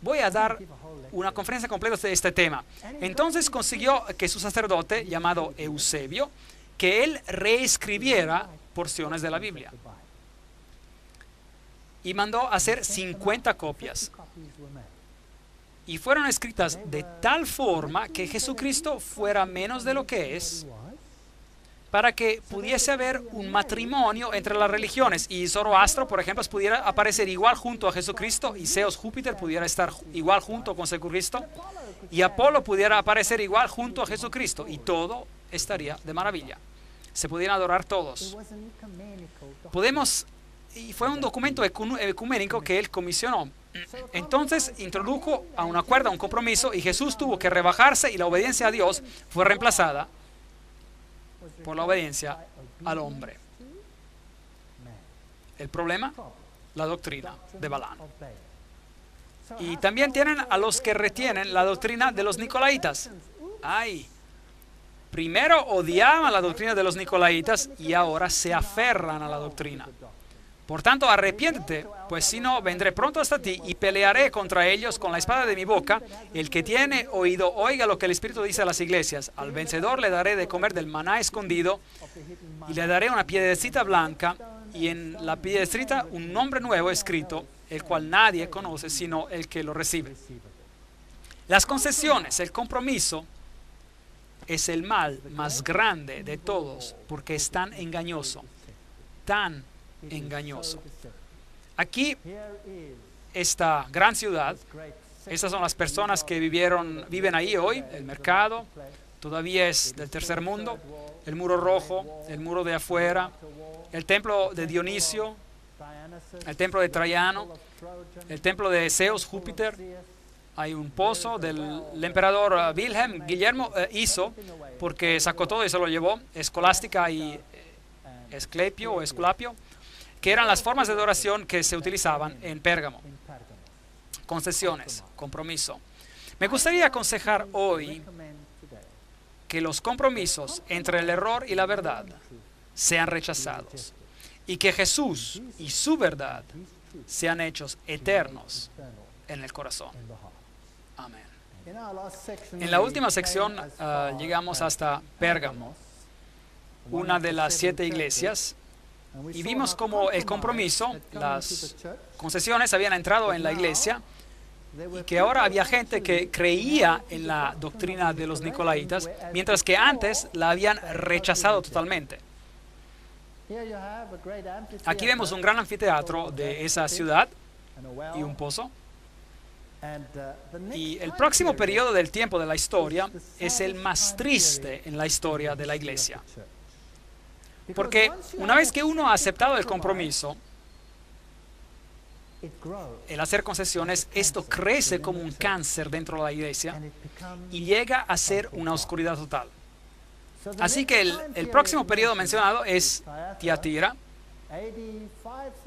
Voy a dar una conferencia completa de este tema. Entonces consiguió que su sacerdote, llamado Eusebio, que él reescribiera porciones de la Biblia. Y mandó hacer 50 copias. Y fueron escritas de tal forma que Jesucristo fuera menos de lo que es, para que pudiese haber un matrimonio entre las religiones. Y Zoroastro, por ejemplo, pudiera aparecer igual junto a Jesucristo, y Zeus Júpiter pudiera estar igual junto con Jesucristo, y Apolo pudiera aparecer igual junto a Jesucristo, y todo estaría de maravilla. Se pudieran adorar todos. Y fue un documento ecuménico que él comisionó. Entonces introdujo a un acuerdo, a un compromiso, y Jesús tuvo que rebajarse y la obediencia a Dios fue reemplazada por la obediencia al hombre. El problema, la doctrina de Balaam. Y también tienen a los que retienen la doctrina de los nicolaitas. Primero odiaban la doctrina de los nicolaitas y ahora se aferran a la doctrina. Por tanto, arrepiéntete, pues si no, vendré pronto hasta ti y pelearé contra ellos con la espada de mi boca. El que tiene oído, oiga lo que el Espíritu dice a las iglesias. Al vencedor le daré de comer del maná escondido y le daré una piedrecita blanca y en la piedrecita un nombre nuevo escrito, el cual nadie conoce sino el que lo recibe. Las concesiones, el compromiso, es el mal más grande de todos porque es tan engañoso, tan engañoso. Aquí, esta gran ciudad, estas son las personas que viven ahí hoy. El mercado todavía es del tercer mundo, el muro rojo, el muro de afuera, el templo de Dionisio, el templo de Traiano, el templo de Zeus, Júpiter. Hay un pozo del emperador Guillermo hizo, porque sacó todo y se lo llevó, Escolástica y Esculapio, que eran las formas de adoración que se utilizaban en Pérgamo. Concesiones, compromiso. Me gustaría aconsejar hoy que los compromisos entre el error y la verdad sean rechazados y que Jesús y su verdad sean hechos eternos en el corazón. Amén. En la última sección llegamos hasta Pérgamo, una de las 7 iglesias, y vimos cómo el compromiso, las concesiones habían entrado en la iglesia, y que ahora había gente que creía en la doctrina de los nicolaitas, mientras que antes la habían rechazado totalmente. Aquí vemos un gran anfiteatro de esa ciudad y un pozo. Y el próximo periodo del tiempo de la historia es el más triste en la historia de la iglesia. Porque una vez que uno ha aceptado el compromiso, el hacer concesiones, esto crece como un cáncer dentro de la iglesia y llega a ser una oscuridad total. Así que el próximo periodo mencionado es Tiatira,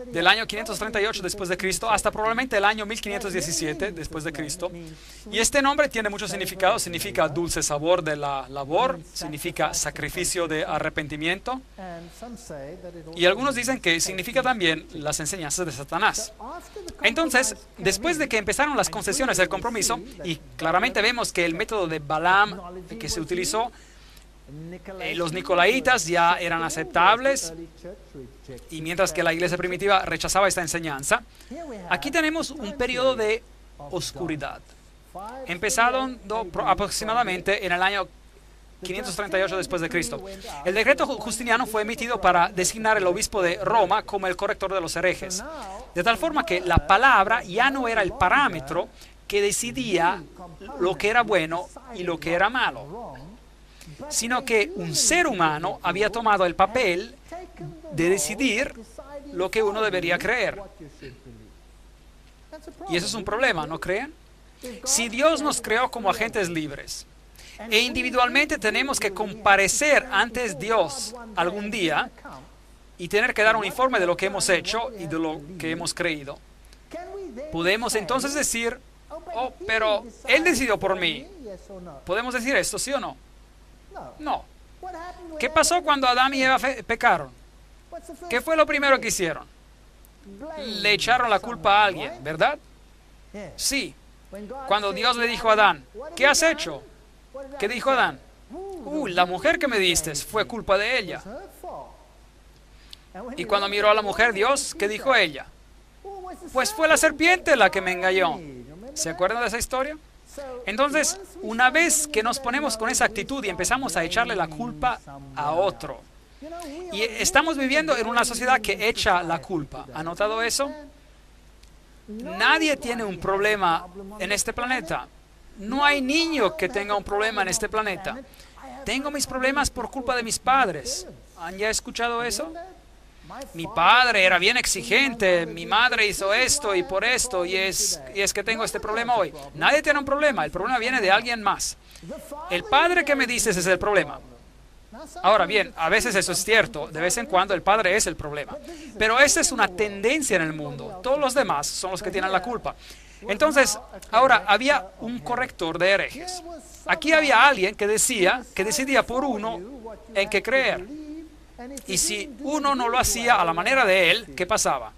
del año 538 después de Cristo hasta probablemente el año 1517 después de Cristo. Y este nombre tiene mucho significado. Significa dulce sabor de la labor, significa sacrificio de arrepentimiento. Y algunos dicen que significa también las enseñanzas de Satanás. Entonces, después de que empezaron las concesiones del compromiso, y claramente vemos que el método de Balaam que se utilizó, los nicolaitas ya eran aceptables, y mientras que la iglesia primitiva rechazaba esta enseñanza, aquí tenemos un periodo de oscuridad, empezando aproximadamente en el año 538 después de Cristo. El decreto Justiniano fue emitido para designar el obispo de Roma como el corrector de los herejes, de tal forma que la palabra ya no era el parámetro que decidía lo que era bueno y lo que era malo, sino que un ser humano había tomado el papel de decidir lo que uno debería creer. Y eso es un problema, ¿no creen? Si Dios nos creó como agentes libres e individualmente tenemos que comparecer ante Dios algún día y tener que dar un informe de lo que hemos hecho y de lo que hemos creído, podemos entonces decir, oh, pero Él decidió por mí. ¿Podemos decir esto, sí o no? No. ¿Qué pasó cuando Adán y Eva pecaron? ¿Qué fue lo primero que hicieron? Le echaron la culpa a alguien, ¿verdad? Sí. Cuando Dios le dijo a Adán, ¿qué has hecho? ¿Qué dijo Adán? La mujer que me diste fue culpa de ella. Y cuando miró a la mujer, Dios, ¿qué dijo ella? Pues fue la serpiente la que me engañó. ¿Se acuerdan de esa historia? Entonces, una vez que nos ponemos con esa actitud y empezamos a echarle la culpa a otro, y estamos viviendo en una sociedad que echa la culpa. ¿Ha notado eso? Nadie tiene un problema en este planeta. No hay niño que tenga un problema en este planeta. Tengo mis problemas por culpa de mis padres. ¿Han ya escuchado eso? Mi padre era bien exigente, mi madre hizo esto y por esto, y es que tengo este problema hoy. Nadie tiene un problema, el problema viene de alguien más. El padre que me dices es el problema. Ahora bien, a veces eso es cierto, de vez en cuando el padre es el problema. Pero esa es una tendencia en el mundo, todos los demás son los que tienen la culpa. Entonces, ahora había un corrector de herejes. Aquí había alguien que decidía por uno en qué creer. Y si uno no lo hacía a la manera de él, ¿qué pasaba?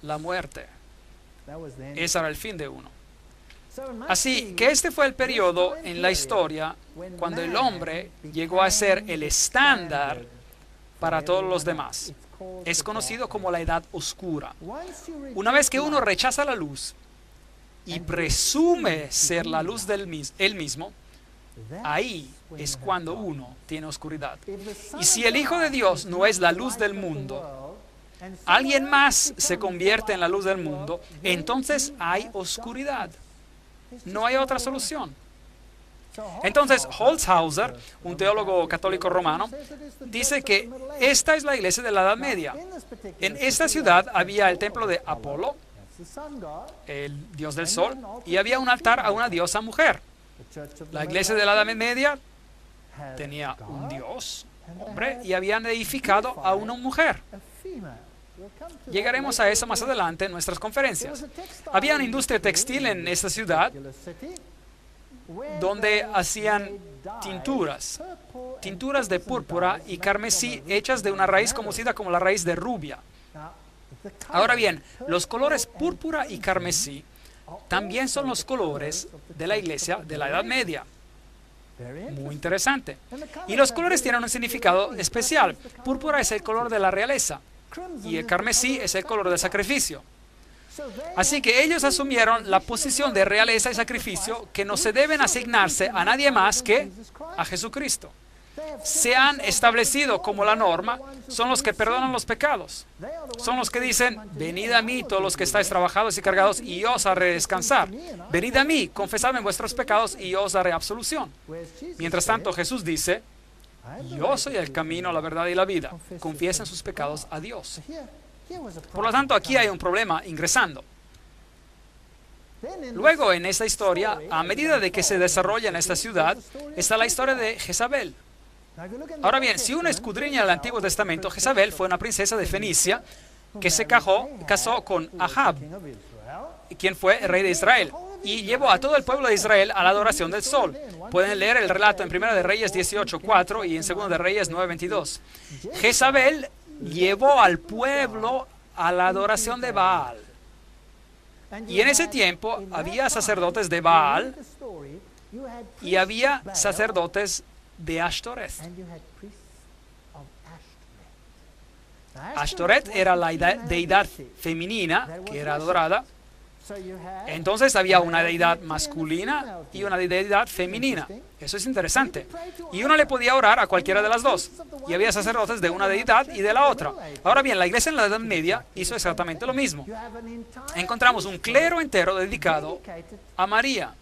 La muerte. Ese era el fin de uno. Así que este fue el periodo en la historia cuando el hombre llegó a ser el estándar para todos los demás. Es conocido como la Edad Oscura. Una vez que uno rechaza la luz y presume ser la luz del él mismo, ahí es cuando uno tiene oscuridad. Y si el Hijo de Dios no es la luz del mundo, alguien más se convierte en la luz del mundo, entonces hay oscuridad. No hay otra solución. Entonces, Holzhauser, un teólogo católico romano, dice que esta es la iglesia de la Edad Media. En esta ciudad había el templo de Apolo, el dios del sol, y había un altar a una diosa mujer. La iglesia de la Edad Media tenía un dios, hombre, y habían edificado a una mujer. Llegaremos a eso más adelante en nuestras conferencias. Había una industria textil en esta ciudad donde hacían tinturas de púrpura y carmesí hechas de una raíz conocida como la raíz de rubia. Ahora bien, los colores púrpura y carmesí también son los colores de la iglesia de la Edad Media. Muy interesante. Y los colores tienen un significado especial. Púrpura es el color de la realeza y el carmesí es el color del sacrificio. Así que ellos asumieron la posición de realeza y sacrificio que no se deben asignarse a nadie más que a Jesucristo. Se han establecido como la norma, son los que perdonan los pecados. Son los que dicen, venid a mí todos los que estáis trabajados y cargados y yo os haré descansar. Venid a mí, confesadme vuestros pecados y yo os daré absolución. Mientras tanto, Jesús dice, yo soy el camino, la verdad y la vida. Confiesen sus pecados a Dios. Por lo tanto, aquí hay un problema ingresando. Luego, en esta historia, a medida de que se desarrolla en esta ciudad, está la historia de Jezabel. Ahora bien, si uno escudriña el Antiguo Testamento, Jezabel fue una princesa de Fenicia que se casó con Ahab, quien fue el rey de Israel, y llevó a todo el pueblo de Israel a la adoración del sol. Pueden leer el relato en 1 de Reyes 18:4 y en 2 de Reyes 9:22. Jezabel llevó al pueblo a la adoración de Baal. Y en ese tiempo había sacerdotes de Baal y había sacerdotes de Ashtoreth. Ashtoreth era la deidad femenina que era adorada. Entonces había una deidad masculina y una deidad femenina. Eso es interesante. Y uno le podía orar a cualquiera de las dos. Y había sacerdotes de una deidad y de la otra. Ahora bien, la iglesia en la Edad Media hizo exactamente lo mismo. Encontramos un clero entero dedicado a María.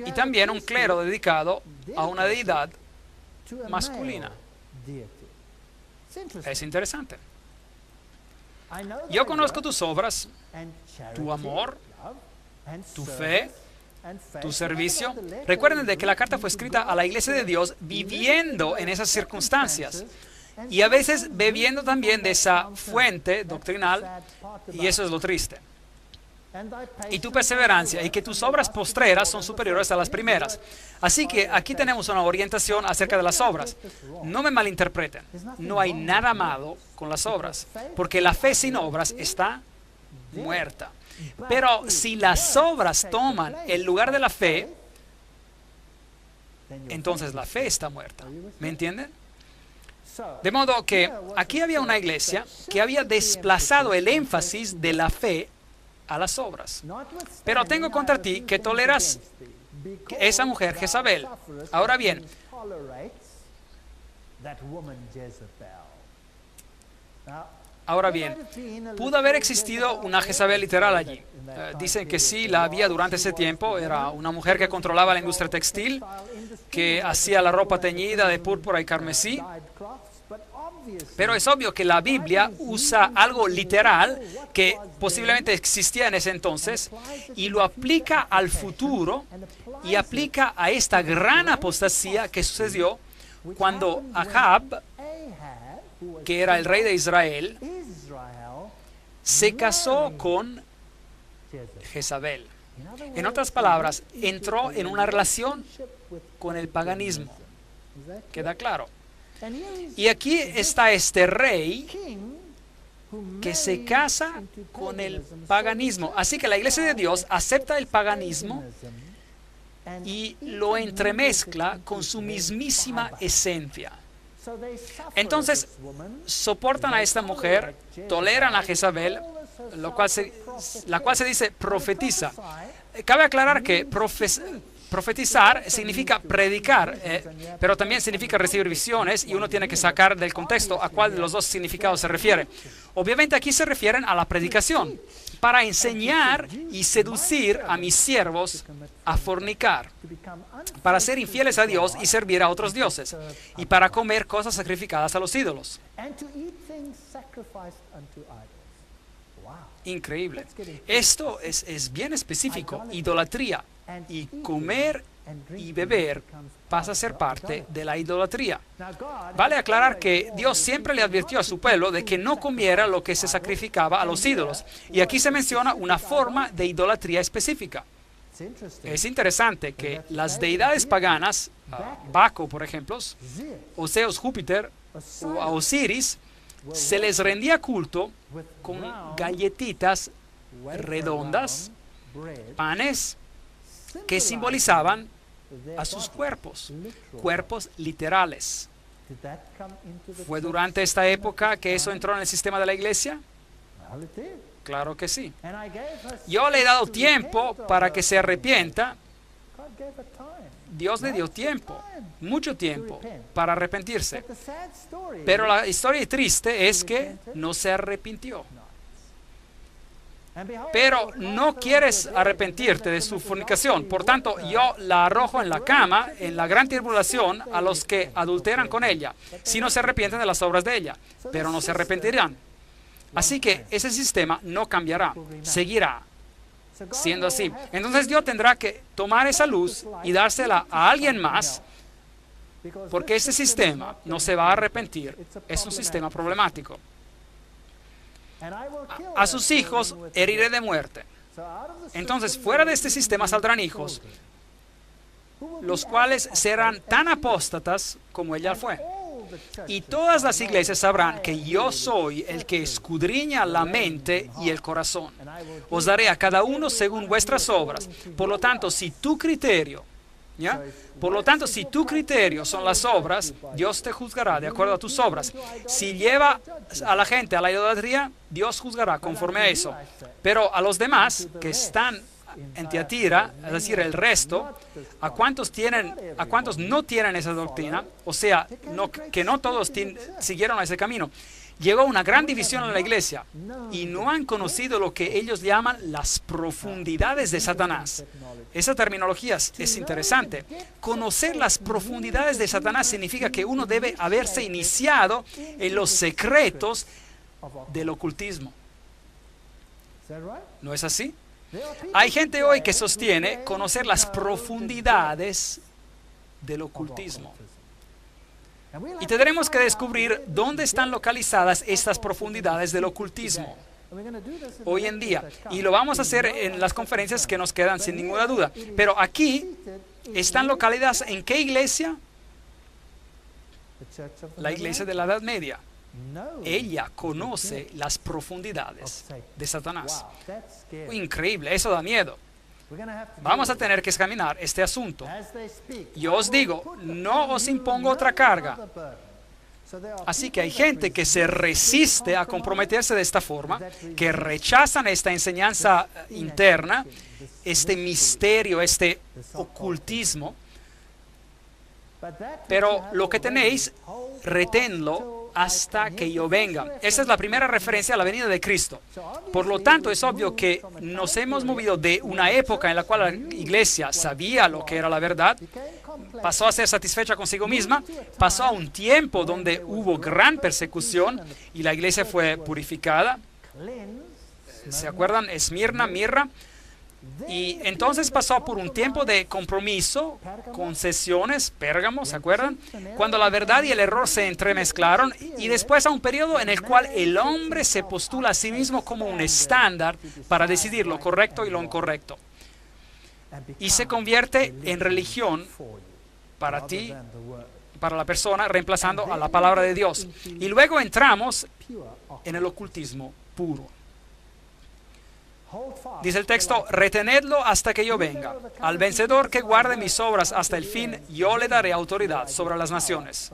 Y también un clero dedicado a una deidad masculina. Es interesante. Yo conozco tus obras, tu amor, tu fe, tu servicio. Recuerden de que la carta fue escrita a la iglesia de Dios viviendo en esas circunstancias y a veces bebiendo también de esa fuente doctrinal, y eso es lo triste. Y tu perseverancia y que tus obras postreras son superiores a las primeras. Así que aquí tenemos una orientación acerca de las obras. No me malinterpreten, no hay nada malo con las obras, porque la fe sin obras está muerta. Pero si las obras toman el lugar de la fe, entonces la fe está muerta. ¿Me entienden? De modo que aquí había una iglesia que había desplazado el énfasis de la fe a las obras. Pero tengo contra ti que toleras esa mujer Jezabel. Ahora bien, pudo haber existido una Jezabel literal allí. Dicen que sí, la había durante ese tiempo. Era una mujer que controlaba la industria textil, que hacía la ropa teñida de púrpura y carmesí. Pero es obvio que la Biblia usa algo literal que posiblemente existía en ese entonces y lo aplica al futuro y aplica a esta gran apostasía que sucedió cuando Ahab, que era el rey de Israel, se casó con Jezabel. En otras palabras, entró en una relación con el paganismo. ¿Queda claro? Y aquí está este rey que se casa con el paganismo. Así que la iglesia de Dios acepta el paganismo y lo entremezcla con su mismísima esencia. Entonces, soportan a esta mujer, toleran a Jezabel, la cual se dice profetiza. Cabe aclarar que profetizar significa predicar, pero también significa recibir visiones y uno tiene que sacar del contexto a cuál de los dos significados se refiere. Obviamente aquí se refieren a la predicación, para enseñar y seducir a mis siervos a fornicar, para ser infieles a Dios y servir a otros dioses, y para comer cosas sacrificadas a los ídolos. Increíble. Esto es bien específico, idolatría. Y comer y beber pasa a ser parte de la idolatría. Vale aclarar que Dios siempre le advirtió a su pueblo de que no comiera lo que se sacrificaba a los ídolos. Y aquí se menciona una forma de idolatría específica. Es interesante que las deidades paganas, Baco por ejemplo, o Zeus Júpiter, o a Osiris, se les rendía culto con galletitas redondas, panes que simbolizaban a sus cuerpos, cuerpos literales. ¿Fue durante esta época que eso entró en el sistema de la iglesia? Claro que sí. Yo le he dado tiempo para que se arrepienta. Dios le dio tiempo, mucho tiempo, para arrepentirse. Pero la historia triste es que no se arrepintió. Pero no quieres arrepentirte de su fornicación. Por tanto, yo la arrojo en la cama, en la gran tribulación, a los que adulteran con ella, si no se arrepienten de las obras de ella. Pero no se arrepentirán. Así que ese sistema no cambiará, seguirá siendo así. Entonces Dios tendrá que tomar esa luz y dársela a alguien más, porque ese sistema no se va a arrepentir. Es un sistema problemático. A sus hijos heriré de muerte. Entonces, fuera de este sistema saldrán hijos, los cuales serán tan apóstatas como ella fue. Y todas las iglesias sabrán que yo soy el que escudriña la mente y el corazón. Os daré a cada uno según vuestras obras. Por lo tanto, si tu criterio, ¿ya? Por lo tanto, si tu criterio son las obras, Dios te juzgará de acuerdo a tus obras. Si lleva a la gente a la idolatría, Dios juzgará conforme a eso. Pero a los demás que están en Tiatira, es decir, el resto, a cuántos no tienen esa doctrina, o sea, que no todos siguieron ese camino, llegó una gran división en la iglesia y no han conocido lo que ellos llaman las profundidades de Satanás. Esa terminología es interesante. Conocer las profundidades de Satanás significa que uno debe haberse iniciado en los secretos del ocultismo. ¿No es así? Hay gente hoy que sostiene conocer las profundidades del ocultismo. Y tendremos que descubrir dónde están localizadas estas profundidades del ocultismo hoy en día. Y lo vamos a hacer en las conferencias que nos quedan, sin ninguna duda. Pero aquí están localizadas ¿en qué iglesia? La iglesia de la Edad Media. Ella conoce las profundidades de Satanás. Increíble, eso da miedo. Vamos a tener que examinar este asunto. Yo os digo, no os impongo otra carga. Así que hay gente que se resiste a comprometerse de esta forma, que rechazan esta enseñanza interna, este misterio, este ocultismo. Pero lo que tenéis, reténlo hasta que yo venga. Esa es la primera referencia a la venida de Cristo. Por lo tanto, es obvio que nos hemos movido de una época en la cual la iglesia sabía lo que era la verdad, pasó a ser satisfecha consigo misma, pasó a un tiempo donde hubo gran persecución y la iglesia fue purificada. ¿Se acuerdan? Esmirna, Mirra. Y entonces pasó por un tiempo de compromiso, concesiones, Pérgamo, ¿se acuerdan? Cuando la verdad y el error se entremezclaron, y después a un periodo en el cual el hombre se postula a sí mismo como un estándar para decidir lo correcto y lo incorrecto. Y se convierte en religión para ti, para la persona, reemplazando a la palabra de Dios. Y luego entramos en el ocultismo puro. Dice el texto, retenedlo hasta que yo venga. Al vencedor que guarde mis obras hasta el fin, yo le daré autoridad sobre las naciones.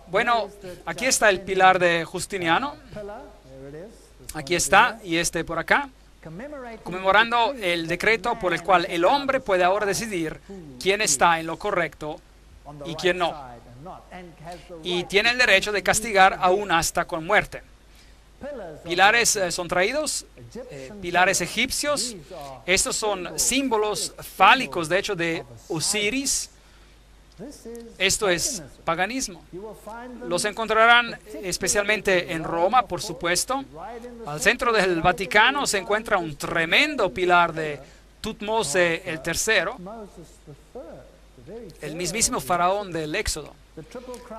Bueno, aquí está el pilar de Justiniano. Aquí está, y este por acá, conmemorando el decreto por el cual el hombre puede ahora decidir quién está en lo correcto y quién no. Y tiene el derecho de castigar aún hasta con muerte. Pilares son traídos, pilares egipcios. Estos son símbolos fálicos, de hecho, de Osiris. Esto es paganismo. Los encontrarán especialmente en Roma, por supuesto. Al centro del Vaticano se encuentra un tremendo pilar de Tutmose el III, el mismísimo faraón del Éxodo.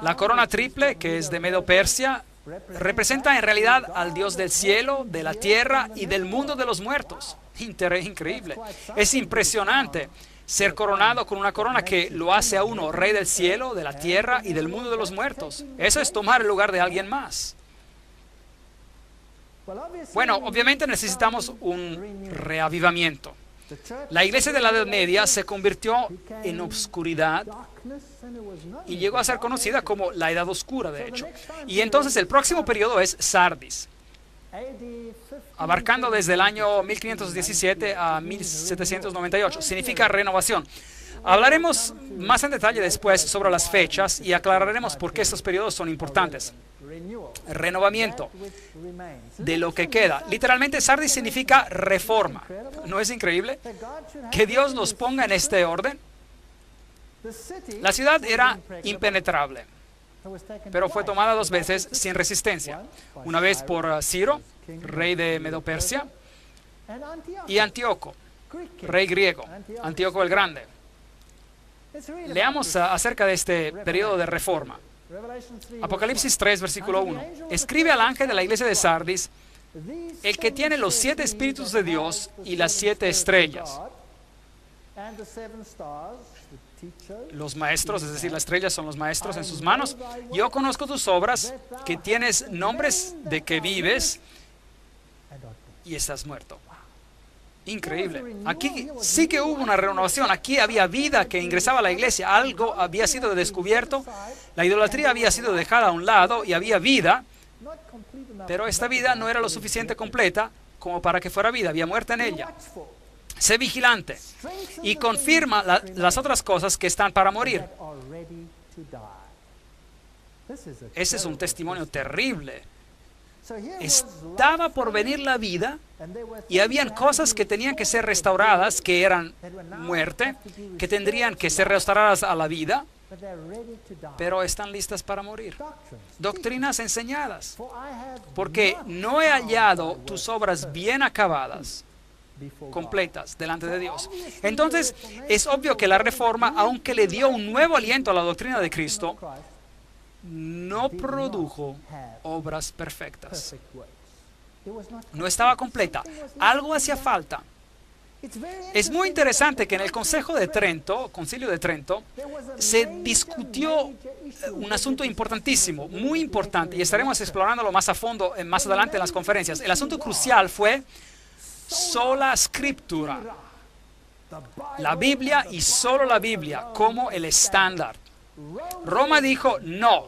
La corona triple, que es de Medo-Persia, representa en realidad al Dios del cielo, de la tierra y del mundo de los muertos. Increíble. Es impresionante ser coronado con una corona que lo hace a uno rey del cielo, de la tierra y del mundo de los muertos. Eso es tomar el lugar de alguien más. Bueno, obviamente necesitamos un reavivamiento. La iglesia de la Edad Media se convirtió en obscuridad y llegó a ser conocida como la Edad Oscura, de hecho. Y entonces el próximo periodo es Sardis, abarcando desde el año 1517 a 1798. Significa renovación. Hablaremos más en detalle después sobre las fechas y aclararemos por qué estos periodos son importantes. Renovamiento de lo que queda. Literalmente, Sardis significa reforma. ¿No es increíble que Dios los ponga en este orden? La ciudad era impenetrable, pero fue tomada 2 veces sin resistencia. Una vez por Ciro, rey de Medo-Persia, y Antíoco, rey griego, Antíoco el Grande. Leamos acerca de este periodo de reforma. Apocalipsis 3, versículo 1. Escribe al ángel de la iglesia de Sardis, el que tiene los 7 espíritus de Dios y las 7 estrellas. Los maestros, es decir, las estrellas son los maestros en sus manos. Yo conozco tus obras, que tienes nombres de que vives y estás muerto. Increíble. Aquí sí que hubo una renovación. Aquí había vida que ingresaba a la iglesia. Algo había sido descubierto. La idolatría había sido dejada a un lado y había vida. Pero esta vida no era lo suficiente completa como para que fuera vida. Había muerte en ella. Sé vigilante y confirma las otras cosas que están para morir. Ese es un testimonio terrible. Estaba por venir la vida y habían cosas que tenían que ser restauradas, que eran muerte, que tendrían que ser restauradas a la vida, pero están listas para morir. Doctrinas enseñadas, porque no he hallado tus obras bien acabadas, completas delante de Dios. Entonces, es obvio que la reforma, aunque le dio un nuevo aliento a la doctrina de Cristo, no produjo obras perfectas. No estaba completa. Algo hacía falta. Es muy interesante que en el Concilio de Trento, se discutió un asunto importantísimo, muy importante, y estaremos explorándolo más a fondo más adelante en las conferencias. El asunto crucial fue sola Scriptura, la Biblia y solo la Biblia como el estándar. Roma dijo no,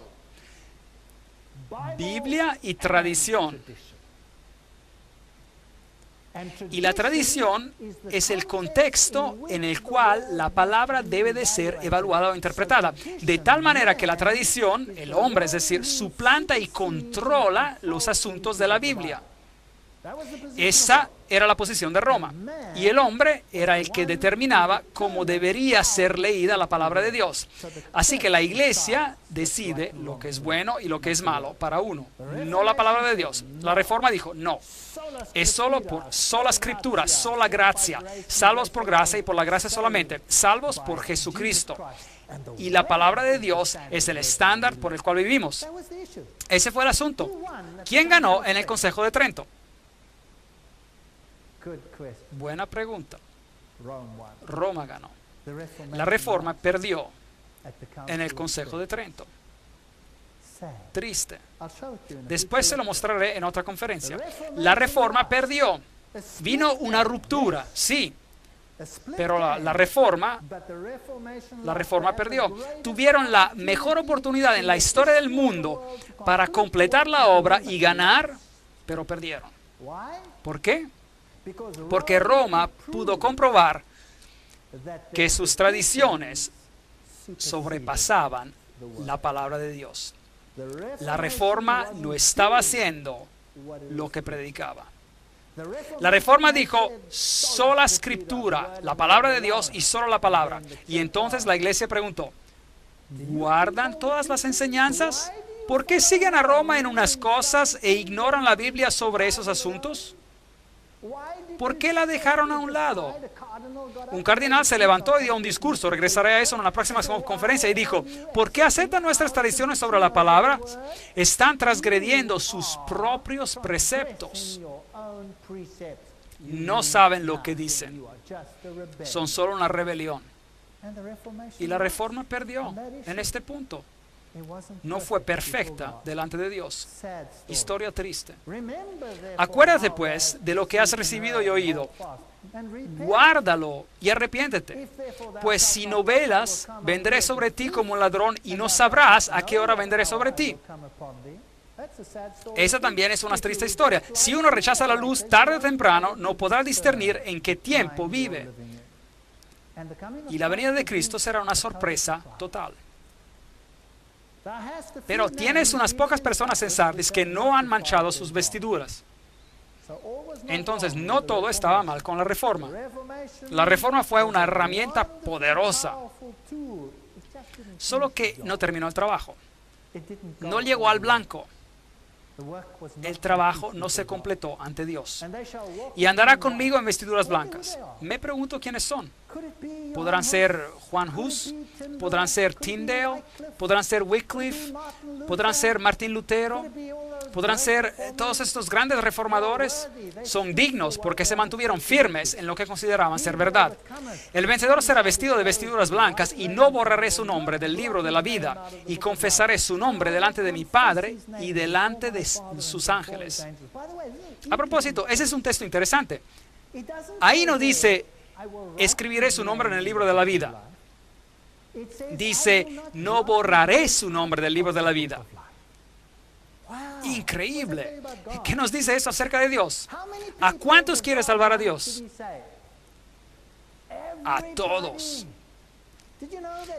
Biblia y tradición. Y la tradición es el contexto en el cual la palabra debe de ser evaluada o interpretada. De tal manera que la tradición, el hombre, es decir, suplanta y controla los asuntos de la Biblia. Esa era la posición de Roma. Y el hombre era el que determinaba cómo debería ser leída la palabra de Dios. Así que la iglesia decide lo que es bueno y lo que es malo para uno, no la palabra de Dios. La Reforma dijo, no, es solo por sola Escritura, sola gracia, salvos por gracia y por la gracia solamente, salvos por Jesucristo. Y la palabra de Dios es el estándar por el cual vivimos. Ese fue el asunto. ¿Quién ganó en el Consejo de Trento? Buena pregunta. Roma ganó. La Reforma perdió en el Consejo de Trento. Triste. Después se lo mostraré en otra conferencia. La Reforma perdió. Vino una ruptura, sí, pero la Reforma perdió. Tuvieron la mejor oportunidad en la historia del mundo para completar la obra y ganar, pero perdieron. ¿Por qué? Porque Roma pudo comprobar que sus tradiciones sobrepasaban la palabra de Dios. La Reforma no estaba haciendo lo que predicaba. La Reforma dijo, sola Escritura, la palabra de Dios y solo la palabra. Y entonces la iglesia preguntó, ¿guardan todas las enseñanzas? ¿Por qué siguen a Roma en unas cosas e ignoran la Biblia sobre esos asuntos? ¿Por qué la dejaron a un lado? Un cardenal se levantó y dio un discurso, regresaré a eso en la próxima conferencia, y dijo, ¿por qué aceptan nuestras tradiciones sobre la palabra? Están transgrediendo sus propios preceptos. no saben lo que dicen. Son solo una rebelión. Y la Reforma perdió en este punto. No fue perfecta delante de Dios. Historia triste. Acuérdate pues de lo que has recibido y oído. Guárdalo y arrepiéntete. Pues si no velas, vendré sobre ti como un ladrón y no sabrás a qué hora vendré sobre ti. Esa también es una triste historia. Si uno rechaza la luz, tarde o temprano no podrá discernir en qué tiempo vive. Y la venida de Cristo será una sorpresa total. Pero tienes unas pocas personas en Sardis que no han manchado sus vestiduras. Entonces, no todo estaba mal con la Reforma. La Reforma fue una herramienta poderosa, solo que no terminó el trabajo. No llegó al blanco. El trabajo no se completó ante Dios. Y andará conmigo en vestiduras blancas. Me pregunto quiénes son. ¿Podrán ser Juan Hus? ¿Podrán ser Tyndale? ¿Podrán ser Wycliffe? ¿Podrán ser Martín Lutero? ¿Podrán ser todos estos grandes reformadores? Son dignos porque se mantuvieron firmes en lo que consideraban ser verdad. El vencedor será vestido de vestiduras blancas y no borraré su nombre del libro de la vida y confesaré su nombre delante de mi Padre y delante de sus ángeles. A propósito, ese es un texto interesante. Ahí no dice, escribiré su nombre en el libro de la vida. Dice, no borraré su nombre del libro de la vida. Increíble. ¿Qué nos dice eso acerca de Dios? ¿A cuántos quiere salvar a Dios? A todos.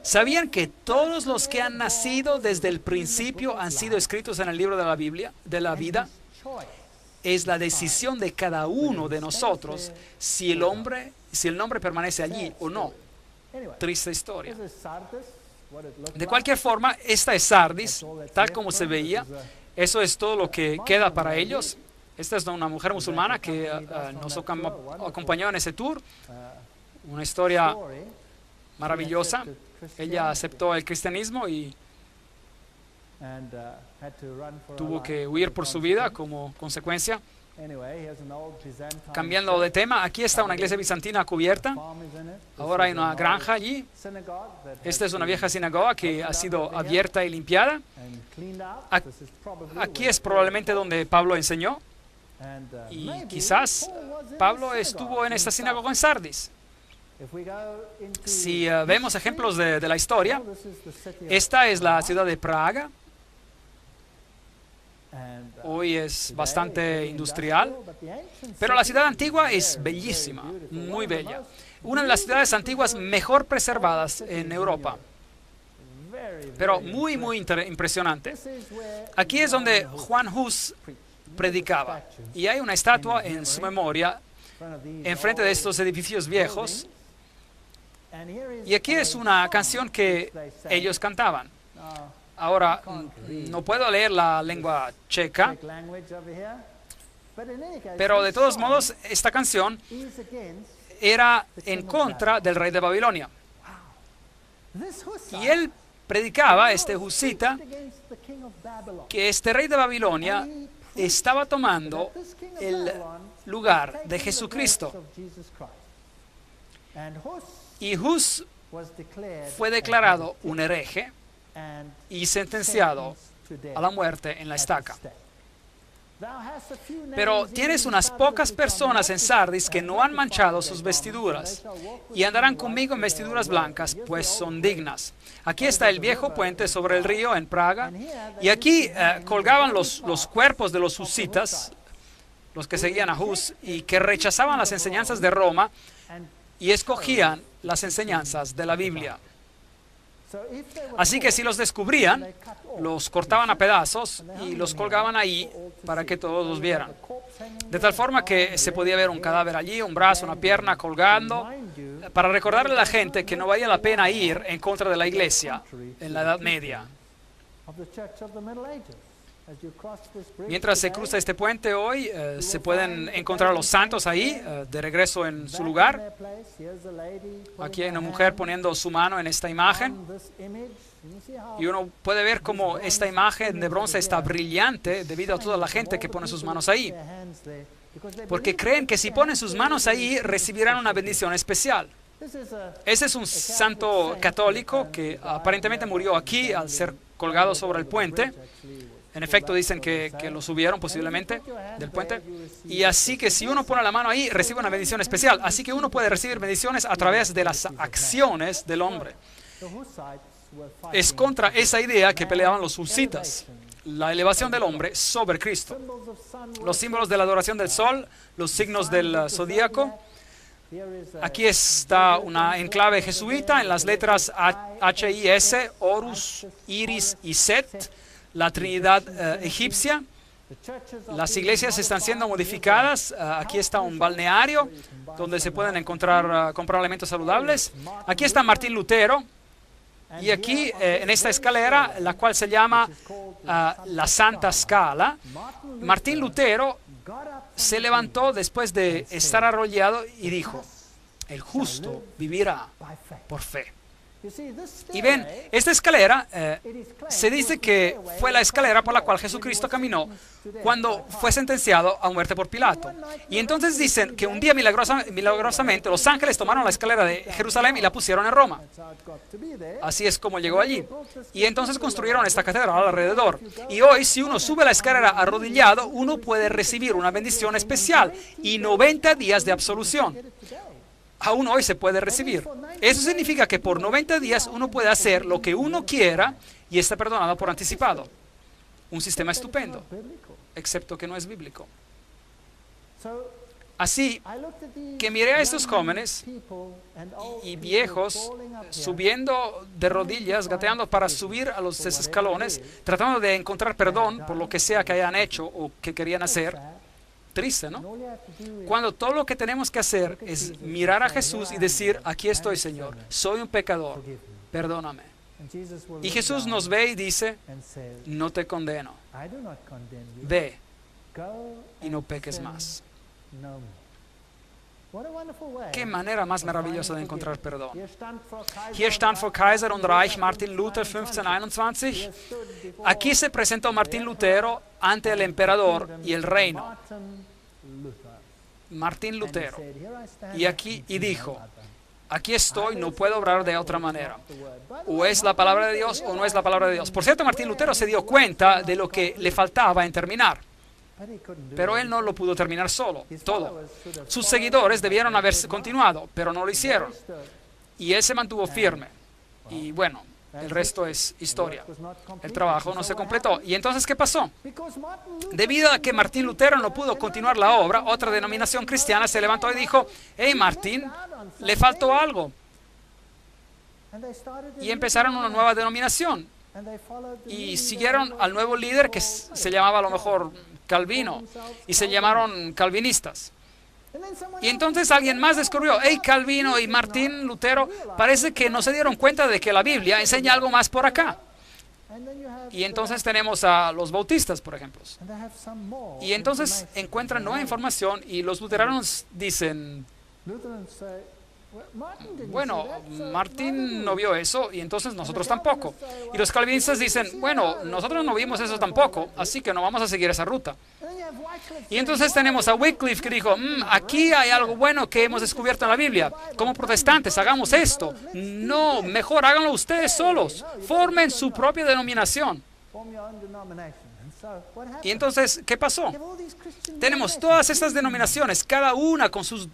¿Sabían que todos los que han nacido desde el principio han sido escritos en el libro de la Biblia, de la vida? Es la decisión de cada uno de nosotros si el nombre permanece allí o no. Triste historia. De cualquier forma, esta es Sardis, tal como se veía. Eso es todo lo que queda para ellos. Esta es una mujer musulmana que nos acompañó en ese tour. Una historia maravillosa. Ella aceptó el cristianismo y tuvo que huir por su vida como consecuencia. Cambiando de tema, aquí está una iglesia bizantina cubierta. Ahora hay una granja allí. Esta es una vieja sinagoga que ha sido abierta y limpiada. Aquí es probablemente donde Pablo enseñó. Y quizás Pablo estuvo en esta sinagoga en Sardis. Si vemos ejemplos de la historia, esta es la ciudad de Praga. Hoy es bastante industrial, pero la ciudad antigua es bellísima, muy bella. Una de las ciudades antiguas mejor preservadas en Europa, pero muy, muy impresionante. Aquí es donde Juan Hus predicaba, y hay una estatua en su memoria enfrente de estos edificios viejos. Y aquí es una canción que ellos cantaban. Ahora, no puedo leer la lengua checa, pero de todos modos, esta canción era en contra del rey de Babilonia. Y él predicaba, este husita, que este rey de Babilonia estaba tomando el lugar de Jesucristo. Y Hus fue declarado un hereje y sentenciado a la muerte en la estaca. Pero tienes unas pocas personas en Sardis que no han manchado sus vestiduras y andarán conmigo en vestiduras blancas, pues son dignas. Aquí está el viejo puente sobre el río en Praga, y aquí colgaban los cuerpos de los husitas, los que seguían a Hus y que rechazaban las enseñanzas de Roma y escogían las enseñanzas de la Biblia. Así que si los descubrían, los cortaban a pedazos y los colgaban ahí para que todos los vieran. De tal forma que se podía ver un cadáver allí, un brazo, una pierna colgando, para recordarle a la gente que no valía la pena ir en contra de la iglesia en la Edad Media. Mientras se cruza este puente hoy, se pueden encontrar los santos ahí, de regreso en su lugar. Aquí hay una mujer poniendo su mano en esta imagen. Y uno puede ver cómo esta imagen de bronce está brillante debido a toda la gente que pone sus manos ahí. porque creen que si ponen sus manos ahí recibirán una bendición especial. Ese es un santo católico que aparentemente murió aquí al ser colgado sobre el puente. En efecto, dicen que lo subieron posiblemente del puente. Y así que si uno pone la mano ahí, recibe una bendición especial. Así que uno puede recibir bendiciones a través de las acciones del hombre. Es contra esa idea que peleaban los husitas, la elevación del hombre sobre Cristo. Los símbolos de la adoración del sol, los signos del zodíaco. Aquí está una enclave jesuita en las letras H-I-S, Horus, Iris y Set, la Trinidad egipcia. Las iglesias están siendo modificadas. Aquí está un balneario donde se pueden comprar alimentos saludables. Aquí está Martín Lutero. Y aquí, en esta escalera, la cual se llama la Santa Scala, Martín Lutero se levantó después de estar arrollado y dijo: el justo vivirá por fe. Y ven, esta escalera se dice que fue la escalera por la cual Jesucristo caminó cuando fue sentenciado a muerte por Pilato. Y entonces dicen que un día milagrosamente los ángeles tomaron la escalera de Jerusalén y la pusieron en Roma. Así es como llegó allí. Y entonces construyeron esta catedral alrededor. Y hoy, si uno sube la escalera arrodillado, uno puede recibir una bendición especial y 90 días de absolución. Aún hoy se puede recibir. Eso significa que por 90 días uno puede hacer lo que uno quiera y está perdonado por anticipado. Un sistema estupendo, excepto que no es bíblico. Así que miré a estos jóvenes y viejos subiendo de rodillas, gateando para subir a los escalones, tratando de encontrar perdón por lo que sea que hayan hecho o que querían hacer. Triste, ¿no? Cuando todo lo que tenemos que hacer es mirar a Jesús y decir: aquí estoy, Señor, soy un pecador, perdóname. Y Jesús nos ve y dice: no te condeno, ve y no peques más. Qué manera más maravillosa de encontrar perdón. Hier stand vor Kaiser und Reich Martin Luther 1521. Aquí se presentó Martín Lutero ante el emperador y el reino. Martín Lutero. Y dijo: aquí estoy, no puedo obrar de otra manera. O es la palabra de Dios o no es la palabra de Dios. Por cierto, Martín Lutero se dio cuenta de lo que le faltaba en terminar. Pero él no lo pudo terminar solo, todo. Sus seguidores debieron haber continuado, pero no lo hicieron. Y él se mantuvo firme. Y bueno, el resto es historia. El trabajo no se completó. ¿Y entonces qué pasó? Debido a que Martín Lutero no pudo continuar la obra, otra denominación cristiana se levantó y dijo: hey, Martín, le faltó algo. Y empezaron una nueva denominación. Y siguieron al nuevo líder que se llamaba a lo mejor Calvino, y se llamaron calvinistas. Y entonces alguien más descubrió: hey, Calvino y Martín Lutero parece que no se dieron cuenta de que la Biblia enseña algo más por acá. Y entonces tenemos a los bautistas, por ejemplo. Y entonces encuentran nueva información y los luteranos dicen: bueno, Martín no vio eso y entonces nosotros tampoco. Y los calvinistas dicen: bueno, nosotros no vimos eso tampoco, así que no vamos a seguir esa ruta. Y entonces tenemos a Wycliffe que dijo: aquí hay algo bueno que hemos descubierto en la Biblia. Como protestantes, hagamos esto. No, mejor háganlo ustedes solos. Formen su propia denominación. Y entonces, ¿qué pasó? Tenemos todas estas denominaciones, cada una con sus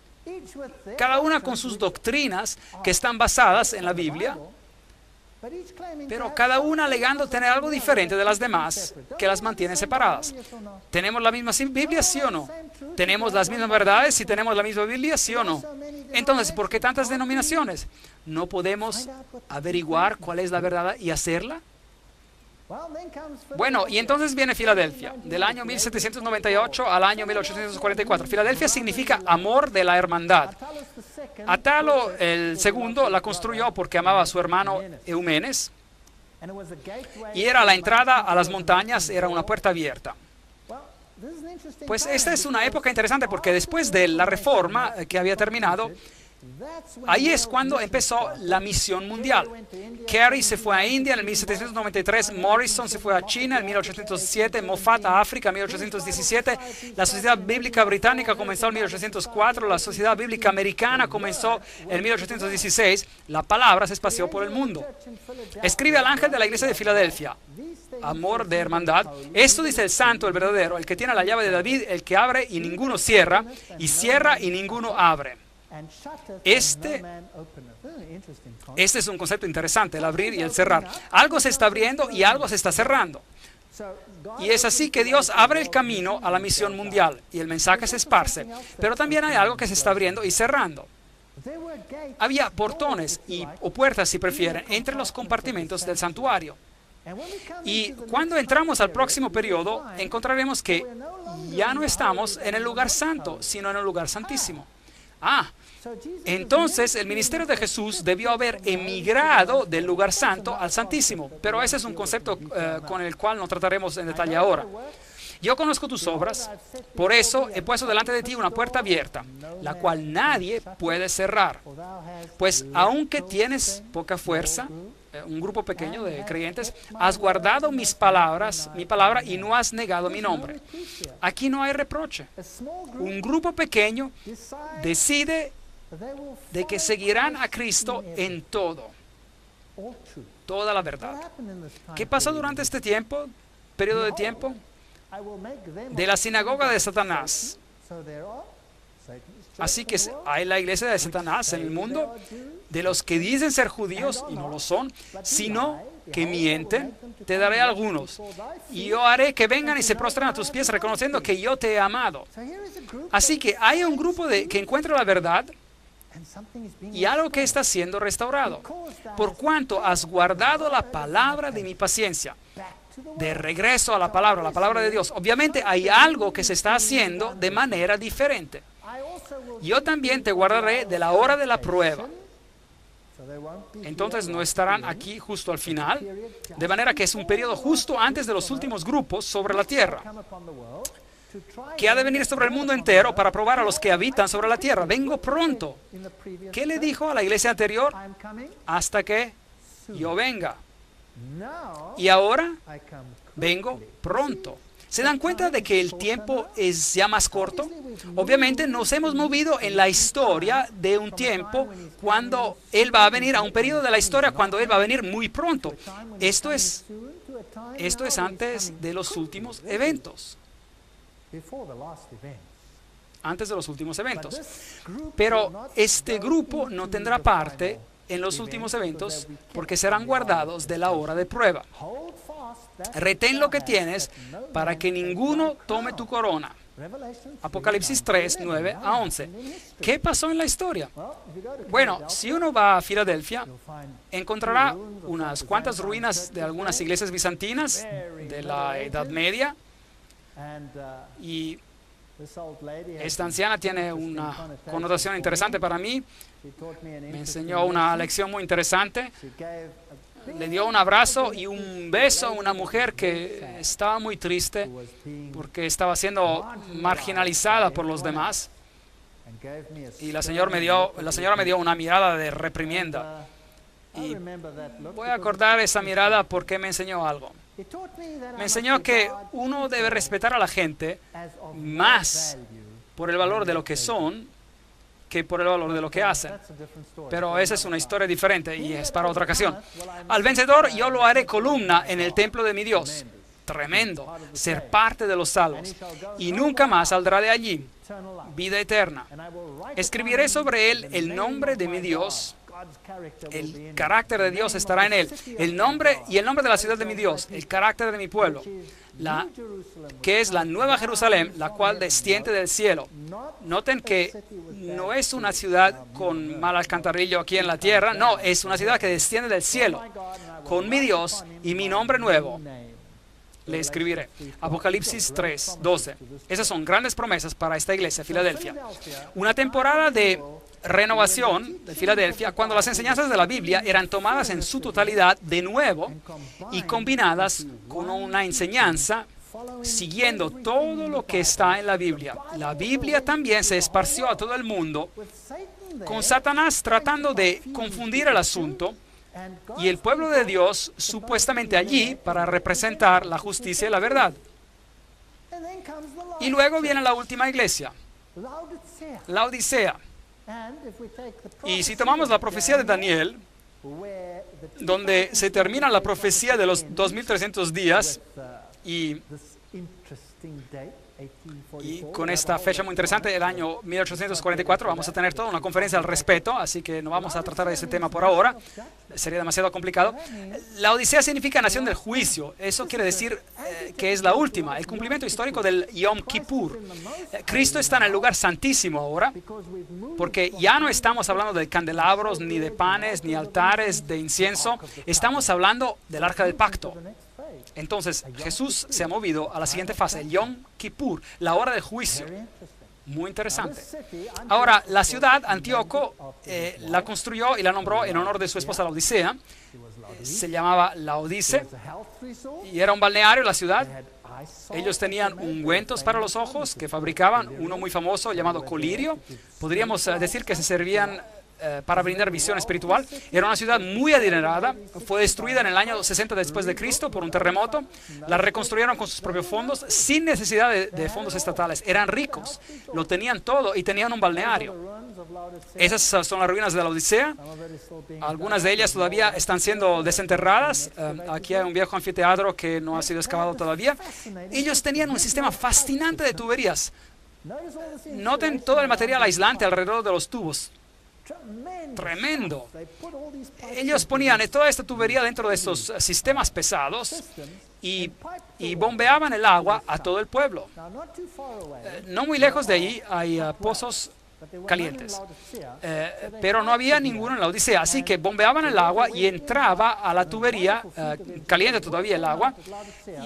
doctrinas que están basadas en la Biblia, pero cada una alegando tener algo diferente de las demás que las mantiene separadas. ¿Tenemos la misma Biblia, sí o no? ¿Tenemos las mismas verdades si tenemos la misma Biblia, sí o no? Entonces, ¿por qué tantas denominaciones? ¿No podemos averiguar cuál es la verdad y hacerla? Bueno, y entonces viene Filadelfia, del año 1798 al año 1844. Filadelfia significa amor de la hermandad. Atalo el segundo la construyó porque amaba a su hermano Eumenes, y era la entrada a las montañas, era una puerta abierta. Pues esta es una época interesante porque después de la reforma que había terminado, Ahí es cuando empezó la misión mundial. Carey se fue a India en el 1793, Morrison se fue a China en 1807, Moffat a África en 1817, la Sociedad Bíblica Británica comenzó en 1804, la Sociedad Bíblica Americana comenzó en 1816, la palabra se esparció por el mundo. Escribe al ángel de la iglesia de Filadelfia, amor de hermandad, esto dice el santo, el verdadero, el que tiene la llave de David, el que abre y ninguno cierra, y cierra y ninguno abre. Este es un concepto interesante, el abrir y el cerrar. Algo se está abriendo y algo se está cerrando. Y es así que Dios abre el camino a la misión mundial y el mensaje se esparce. Pero también hay algo que se está abriendo y cerrando. Había portones o puertas, si prefieren, entre los compartimentos del santuario. Y cuando entramos al próximo periodo, encontraremos que ya no estamos en el lugar santo, sino en el lugar santísimo. Entonces el ministerio de Jesús debió haber emigrado del lugar santo al santísimo, pero ese es un concepto con el cual no trataremos en detalle ahora. Yo conozco tus obras, por eso he puesto delante de ti una puerta abierta, la cual nadie puede cerrar. Pues aunque tienes poca fuerza, un grupo pequeño de creyentes, has guardado mi palabra y no has negado mi nombre. Aquí no hay reproche. Un grupo pequeño decide de que seguirán a Cristo en todo, toda la verdad. ¿Qué pasó durante este periodo de tiempo? De la sinagoga de Satanás. Así que hay la iglesia de Satanás en el mundo, de los que dicen ser judíos y no lo son, sino que mienten. Te daré algunos, y yo haré que vengan y se prostren a tus pies reconociendo que yo te he amado. Así que hay un grupo que encuentra la verdad y algo que está siendo restaurado. Por cuanto has guardado la palabra de mi paciencia. De regreso a la palabra de Dios. Obviamente hay algo que se está haciendo de manera diferente. Yo también te guardaré de la hora de la prueba. Entonces no estarán aquí justo al final, de manera que es un periodo justo antes de los últimos grupos sobre la tierra, que ha de venir sobre el mundo entero para probar a los que habitan sobre la tierra. Vengo pronto. ¿Qué le dijo a la iglesia anterior? Hasta que yo venga. Y ahora vengo pronto. ¿Se dan cuenta de que el tiempo es ya más corto? Obviamente nos hemos movido en la historia de un tiempo cuando Él va a venir, a un periodo de la historia cuando Él va a venir muy pronto. Esto es antes de los últimos eventos. Antes de los últimos eventos. Pero este grupo no tendrá parte en los últimos eventos porque serán guardados de la hora de prueba. Retén lo que tienes para que ninguno tome tu corona. Apocalipsis 3, 9 a 11. ¿Qué pasó en la historia? Bueno, si uno va a Filadelfia, encontrará unas cuantas ruinas de algunas iglesias bizantinas de la Edad Media. Y esta anciana tiene una connotación interesante para mí. Me enseñó una lección muy interesante. Le dio un abrazo y un beso a una mujer que estaba muy triste porque estaba siendo marginalizada por los demás. Y la señora me dio una mirada de reprimienda. Y voy a acordar esa mirada porque me enseñó algo. Me enseñó que uno debe respetar a la gente más por el valor de lo que son que por el valor de lo que hacen. Pero esa es una historia diferente y es para otra ocasión. Al vencedor yo lo haré columna en el templo de mi Dios. Tremendo, ser parte de los salvos. Y nunca más saldrá de allí. Vida eterna. Escribiré sobre él el nombre de mi Dios. El carácter de Dios estará en él. El nombre y el nombre de la ciudad de mi Dios. El carácter de mi pueblo. Que es la nueva Jerusalén, la cual desciende del cielo. Noten que no es una ciudad con mal alcantarillo aquí en la tierra. No, es una ciudad que desciende del cielo. Con mi Dios y mi nombre nuevo le escribiré. Apocalipsis 3, 12. Esas son grandes promesas para esta iglesia, Filadelfia. Una temporada de renovación de Filadelfia, cuando las enseñanzas de la Biblia eran tomadas en su totalidad de nuevo y combinadas con una enseñanza siguiendo todo lo que está en la Biblia. La Biblia también se esparció a todo el mundo con Satanás tratando de confundir el asunto y el pueblo de Dios supuestamente allí para representar la justicia y la verdad. Y luego viene la última iglesia, la Odisea. Y si tomamos la profecía de Daniel, donde se termina la profecía de los 2300 días, y con esta fecha muy interesante, el año 1844, vamos a tener toda una conferencia al respecto, así que no vamos a tratar de ese tema por ahora, sería demasiado complicado. La Odisea significa nación del juicio, eso quiere decir que es la última, el cumplimiento histórico del Yom Kippur. Cristo está en el lugar santísimo ahora, porque ya no estamos hablando de candelabros, ni de panes, ni altares de incienso, estamos hablando del Arca del Pacto. Entonces, Jesús se ha movido a la siguiente fase, el Yom Kippur, la hora del juicio. Muy interesante. Ahora, la ciudad, Antíoco, la construyó y la nombró en honor de su esposa la Odisea. Se llamaba Laodice y era un balneario la ciudad. Ellos tenían ungüentos para los ojos que fabricaban, uno muy famoso llamado colirio. Podríamos decir que se servían para brindar visión espiritual. Era una ciudad muy adinerada, fue destruida en el año 60 después de Cristo por un terremoto. La reconstruyeron con sus propios fondos, sin necesidad de fondos estatales. Eran ricos, lo tenían todo y tenían un balneario. Esas son las ruinas de la Odisea. Algunas de ellas todavía están siendo desenterradas. Aquí hay un viejo anfiteatro que no ha sido excavado todavía. Ellos tenían un sistema fascinante de tuberías. Noten todo el material aislante alrededor de los tubos. Tremendo. Ellos ponían toda esta tubería dentro de estos sistemas pesados y bombeaban el agua a todo el pueblo. No muy lejos de ahí hay pozos calientes, pero no había ninguno en la Odisea, así que bombeaban el agua y entraba a la tubería, caliente todavía el agua,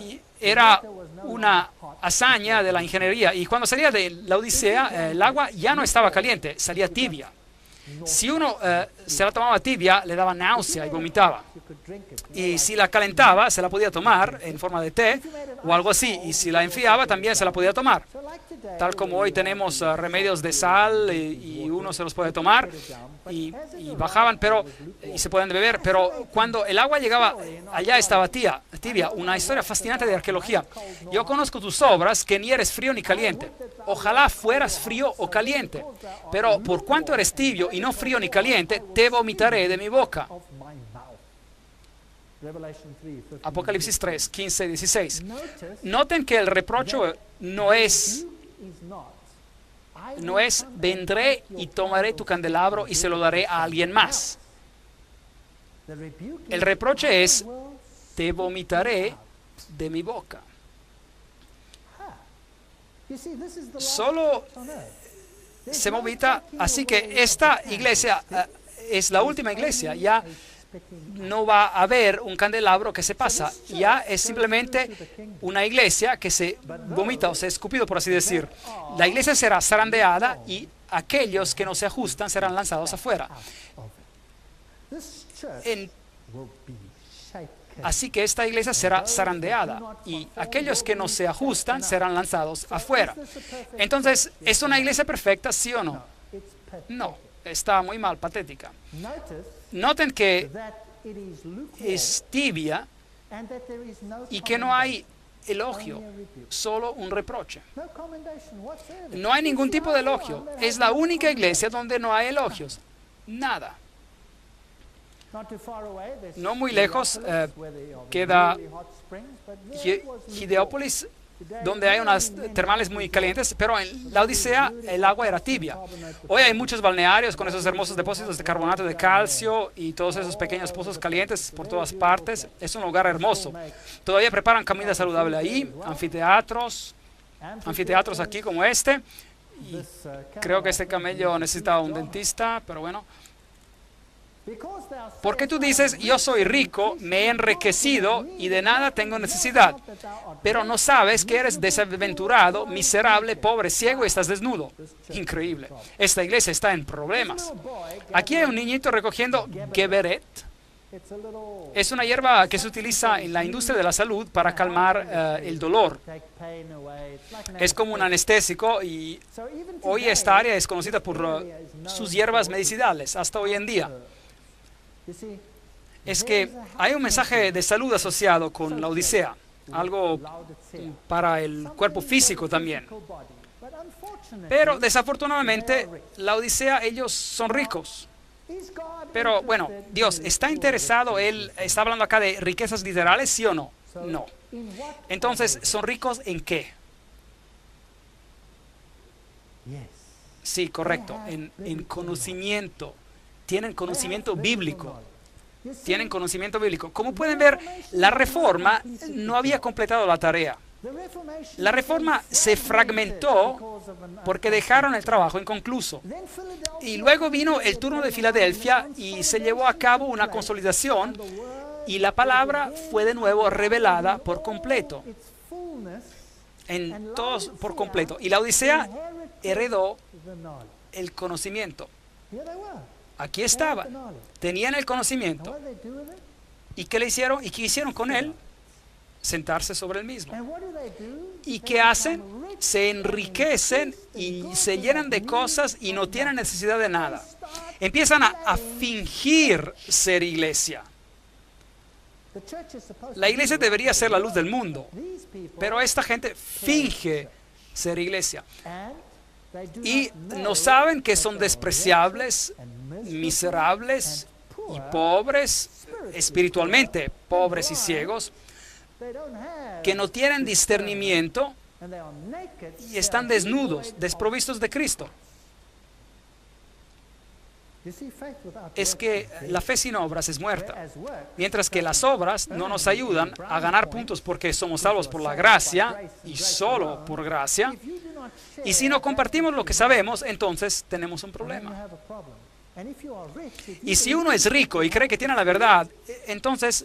y era una hazaña de la ingeniería. Y cuando salía de la Odisea, el agua ya no estaba caliente, salía tibia. Si uno se la tomaba tibia, le daba náusea y vomitaba. Y si la calentaba, se la podía tomar en forma de té o algo así. Y si la enfriaba, también se la podía tomar. Tal como hoy tenemos remedios de sal y uno se los puede tomar y bajaban, y se pueden beber. Pero cuando el agua llegaba, allá estaba tibia. Una historia fascinante de arqueología. Yo conozco tus obras, que ni eres frío ni caliente. Ojalá fueras frío o caliente. Pero por cuanto eres tibio y no frío ni caliente, te vomitaré de mi boca. Apocalipsis 3, 15 y 16. Noten que el reproche no es vendré y tomaré tu candelabro y se lo daré a alguien más. El reproche es te vomitaré de mi boca. Solo se vomita, así que esta iglesia es la última iglesia. Ya no va a haber un candelabro que se pasa, ya es simplemente una iglesia que se vomita o se escupido, por así decir. La iglesia será zarandeada y aquellos que no se ajustan serán lanzados afuera. Así que esta iglesia será zarandeada y aquellos que no se ajustan serán lanzados afuera. Entonces, ¿es una iglesia perfecta, sí o no? No, está muy mal, patética. Noten que es tibia y que no hay elogio, solo un reproche. No hay ningún tipo de elogio. Es la única iglesia donde no hay elogios. Nada. No muy lejos queda Gideópolis, donde hay unas termales muy calientes, pero en la Odisea el agua era tibia. Hoy hay muchos balnearios con esos hermosos depósitos de carbonato de calcio y todos esos pequeños pozos calientes por todas partes. Es un lugar hermoso. Todavía preparan comida saludable ahí, anfiteatros aquí como este. Y creo que este camello necesita un dentista, pero bueno. Porque tú dices, yo soy rico, me he enriquecido y de nada tengo necesidad, pero no sabes que eres desaventurado, miserable, pobre, ciego y estás desnudo. Increíble. Esta iglesia está en problemas. Aquí hay un niñito recogiendo Geberet. Es una hierba que se utiliza en la industria de la salud para calmar el dolor. Es como un anestésico y hoy esta área es conocida por sus hierbas medicinales hasta hoy en día. Es que hay un mensaje de salud asociado con la Odisea, algo para el cuerpo físico también. Pero desafortunadamente la Odisea, ellos son ricos. Pero bueno, Dios está interesado, Él está hablando acá de riquezas literales, ¿sí o no? No. Entonces, ¿son ricos en qué? Sí, correcto, en conocimiento. Tienen conocimiento bíblico. Tienen conocimiento bíblico. Como pueden ver, la Reforma no había completado la tarea. La Reforma se fragmentó porque dejaron el trabajo inconcluso. Y luego vino el turno de Filadelfia y se llevó a cabo una consolidación y la palabra fue de nuevo revelada por completo. En todos por completo. Y la Odisea heredó el conocimiento. Aquí estaba. Tenían el conocimiento. ¿Y qué le hicieron? ¿Y qué hicieron con él? Sentarse sobre el mismo. ¿Y qué hacen? Se enriquecen y se llenan de cosas y no tienen necesidad de nada. Empiezan a fingir ser iglesia. La iglesia debería ser la luz del mundo, pero esta gente finge ser iglesia. Y no saben que son despreciables, miserables y pobres, espiritualmente pobres y ciegos, que no tienen discernimiento y están desnudos, desprovistos de Cristo. Es que la fe sin obras es muerta, mientras que las obras no nos ayudan a ganar puntos porque somos salvos por la gracia y solo por gracia. Y si no compartimos lo que sabemos, entonces tenemos un problema. Y si uno es rico y cree que tiene la verdad, entonces,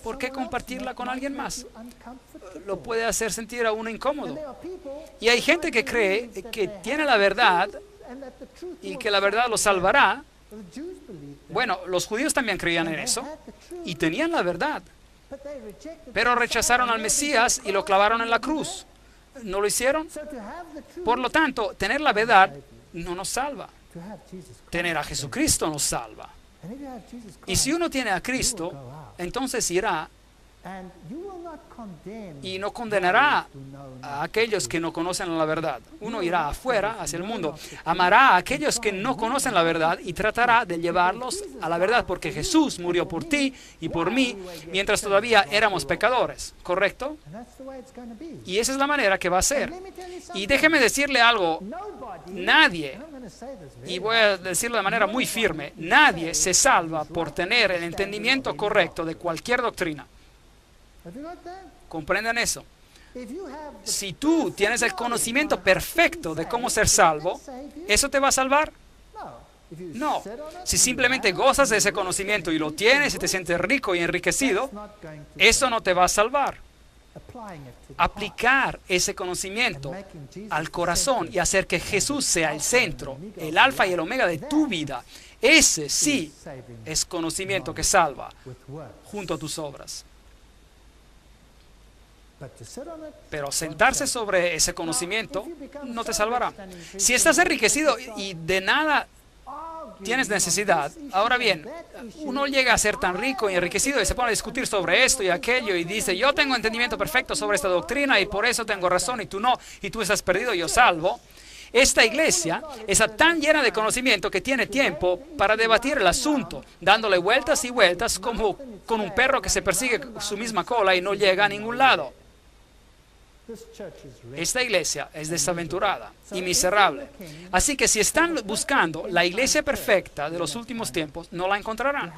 ¿por qué compartirla con alguien más? Lo puede hacer sentir a uno incómodo. Y hay gente que cree que tiene la verdad y que la verdad lo salvará. Bueno, los judíos también creían en eso y tenían la verdad, pero rechazaron al Mesías y lo clavaron en la cruz. ¿No lo hicieron? Por lo tanto, tener la verdad no nos salva. Tener a Jesucristo nos salva. Y si uno tiene a Cristo, entonces irá y no condenará a aquellos que no conocen la verdad. Uno irá afuera, hacia el mundo, amará a aquellos que no conocen la verdad y tratará de llevarlos a la verdad, porque Jesús murió por ti y por mí mientras todavía éramos pecadores, ¿correcto? Y esa es la manera que va a ser. Y déjeme decirle algo, nadie, y voy a decirlo de manera muy firme, nadie se salva por tener el entendimiento correcto de cualquier doctrina. ¿Comprenden eso? Si tú tienes el conocimiento perfecto de cómo ser salvo, ¿eso te va a salvar? No. Si simplemente gozas de ese conocimiento y lo tienes y te sientes rico y enriquecido, eso no te va a salvar. Aplicar ese conocimiento al corazón y hacer que Jesús sea el centro, el alfa y el omega de tu vida, ese sí es conocimiento que salva junto a tus obras. Pero sentarse sobre ese conocimiento no te salvará. Si estás enriquecido y de nada tienes necesidad, ahora bien, uno llega a ser tan rico y enriquecido y se pone a discutir sobre esto y aquello y dice, yo tengo entendimiento perfecto sobre esta doctrina y por eso tengo razón y tú no, y tú estás perdido y yo salvo. Esta iglesia está tan llena de conocimiento que tiene tiempo para debatir el asunto, dándole vueltas y vueltas como con un perro que se persigue su misma cola y no llega a ningún lado. Esta iglesia es desaventurada y miserable. Así que si están buscando la iglesia perfecta de los últimos tiempos, no la encontrarán.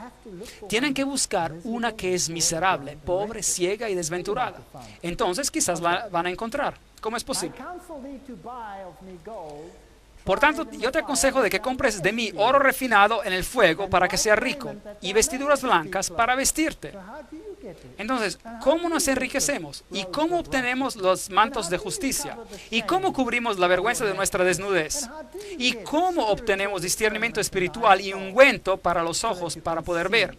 Tienen que buscar una que es miserable, pobre, ciega y desventurada. Entonces quizás la van a encontrar. ¿Cómo es posible? Por tanto, yo te aconsejo de que compres de mí oro refinado en el fuego para que seas rico y vestiduras blancas para vestirte. Entonces, ¿cómo nos enriquecemos? ¿Y cómo obtenemos los mantos de justicia? ¿Y cómo cubrimos la vergüenza de nuestra desnudez? ¿Y cómo obtenemos discernimiento espiritual y ungüento para los ojos para poder ver?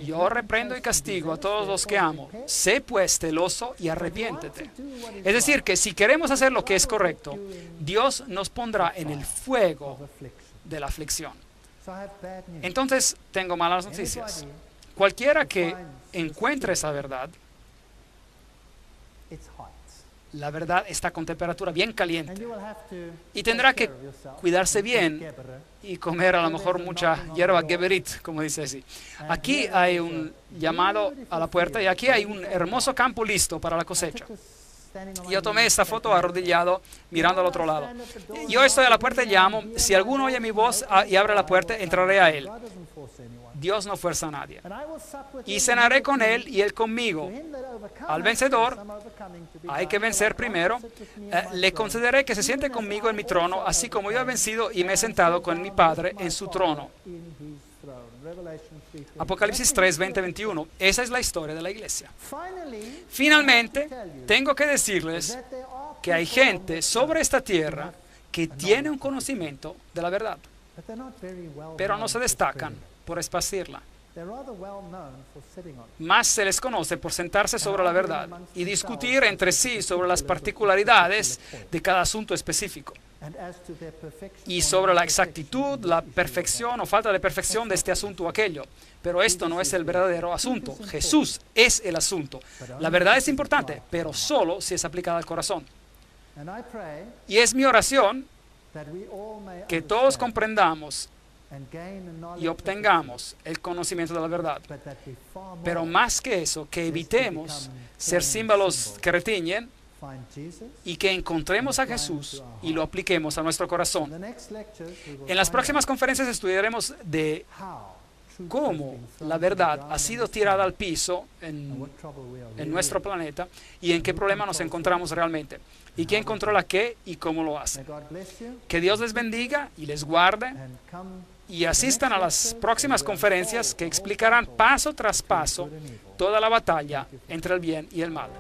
Yo reprendo y castigo a todos los que amo. Sé pues celoso y arrepiéntete. Es decir, que si queremos hacer lo que es correcto, Dios nos pondrá en el fuego de la aflicción. Entonces, tengo malas noticias. Cualquiera que encuentre esa verdad, la verdad está con temperatura bien caliente y tendrá que cuidarse bien y comer a lo mejor mucha hierba geberit, como dice así. Aquí hay un llamado a la puerta y aquí hay un hermoso campo listo para la cosecha. Yo tomé esta foto arrodillado mirando al otro lado. Yo estoy a la puerta y llamo. Si alguno oye mi voz y abre la puerta, entraré a él. Dios no fuerza a nadie. Y cenaré con él y él conmigo. Al vencedor, hay que vencer primero. Le concederé que se siente conmigo en mi trono, así como yo he vencido y me he sentado con mi Padre en su trono. Apocalipsis 3, 20, 21. Esa es la historia de la iglesia. Finalmente, tengo que decirles que hay gente sobre esta tierra que tiene un conocimiento de la verdad, pero no se destacan por esparcirla. Más se les conoce por sentarse sobre la verdad y discutir entre sí sobre las particularidades de cada asunto específico y sobre la exactitud, la perfección o falta de perfección de este asunto o aquello. Pero esto no es el verdadero asunto. Jesús es el asunto. La verdad es importante, pero solo si es aplicada al corazón. Y es mi oración que todos comprendamos y obtengamos el conocimiento de la verdad. Pero más que eso, que evitemos ser símbolos que retiñen y que encontremos a Jesús y lo apliquemos a nuestro corazón. En las próximas conferencias estudiaremos de cómo la verdad ha sido tirada al piso en nuestro planeta y en qué problema nos encontramos realmente y quién controla qué y cómo lo hace. Que Dios les bendiga y les guarde y asistan a las próximas conferencias que explicarán paso tras paso toda la batalla entre el bien y el mal.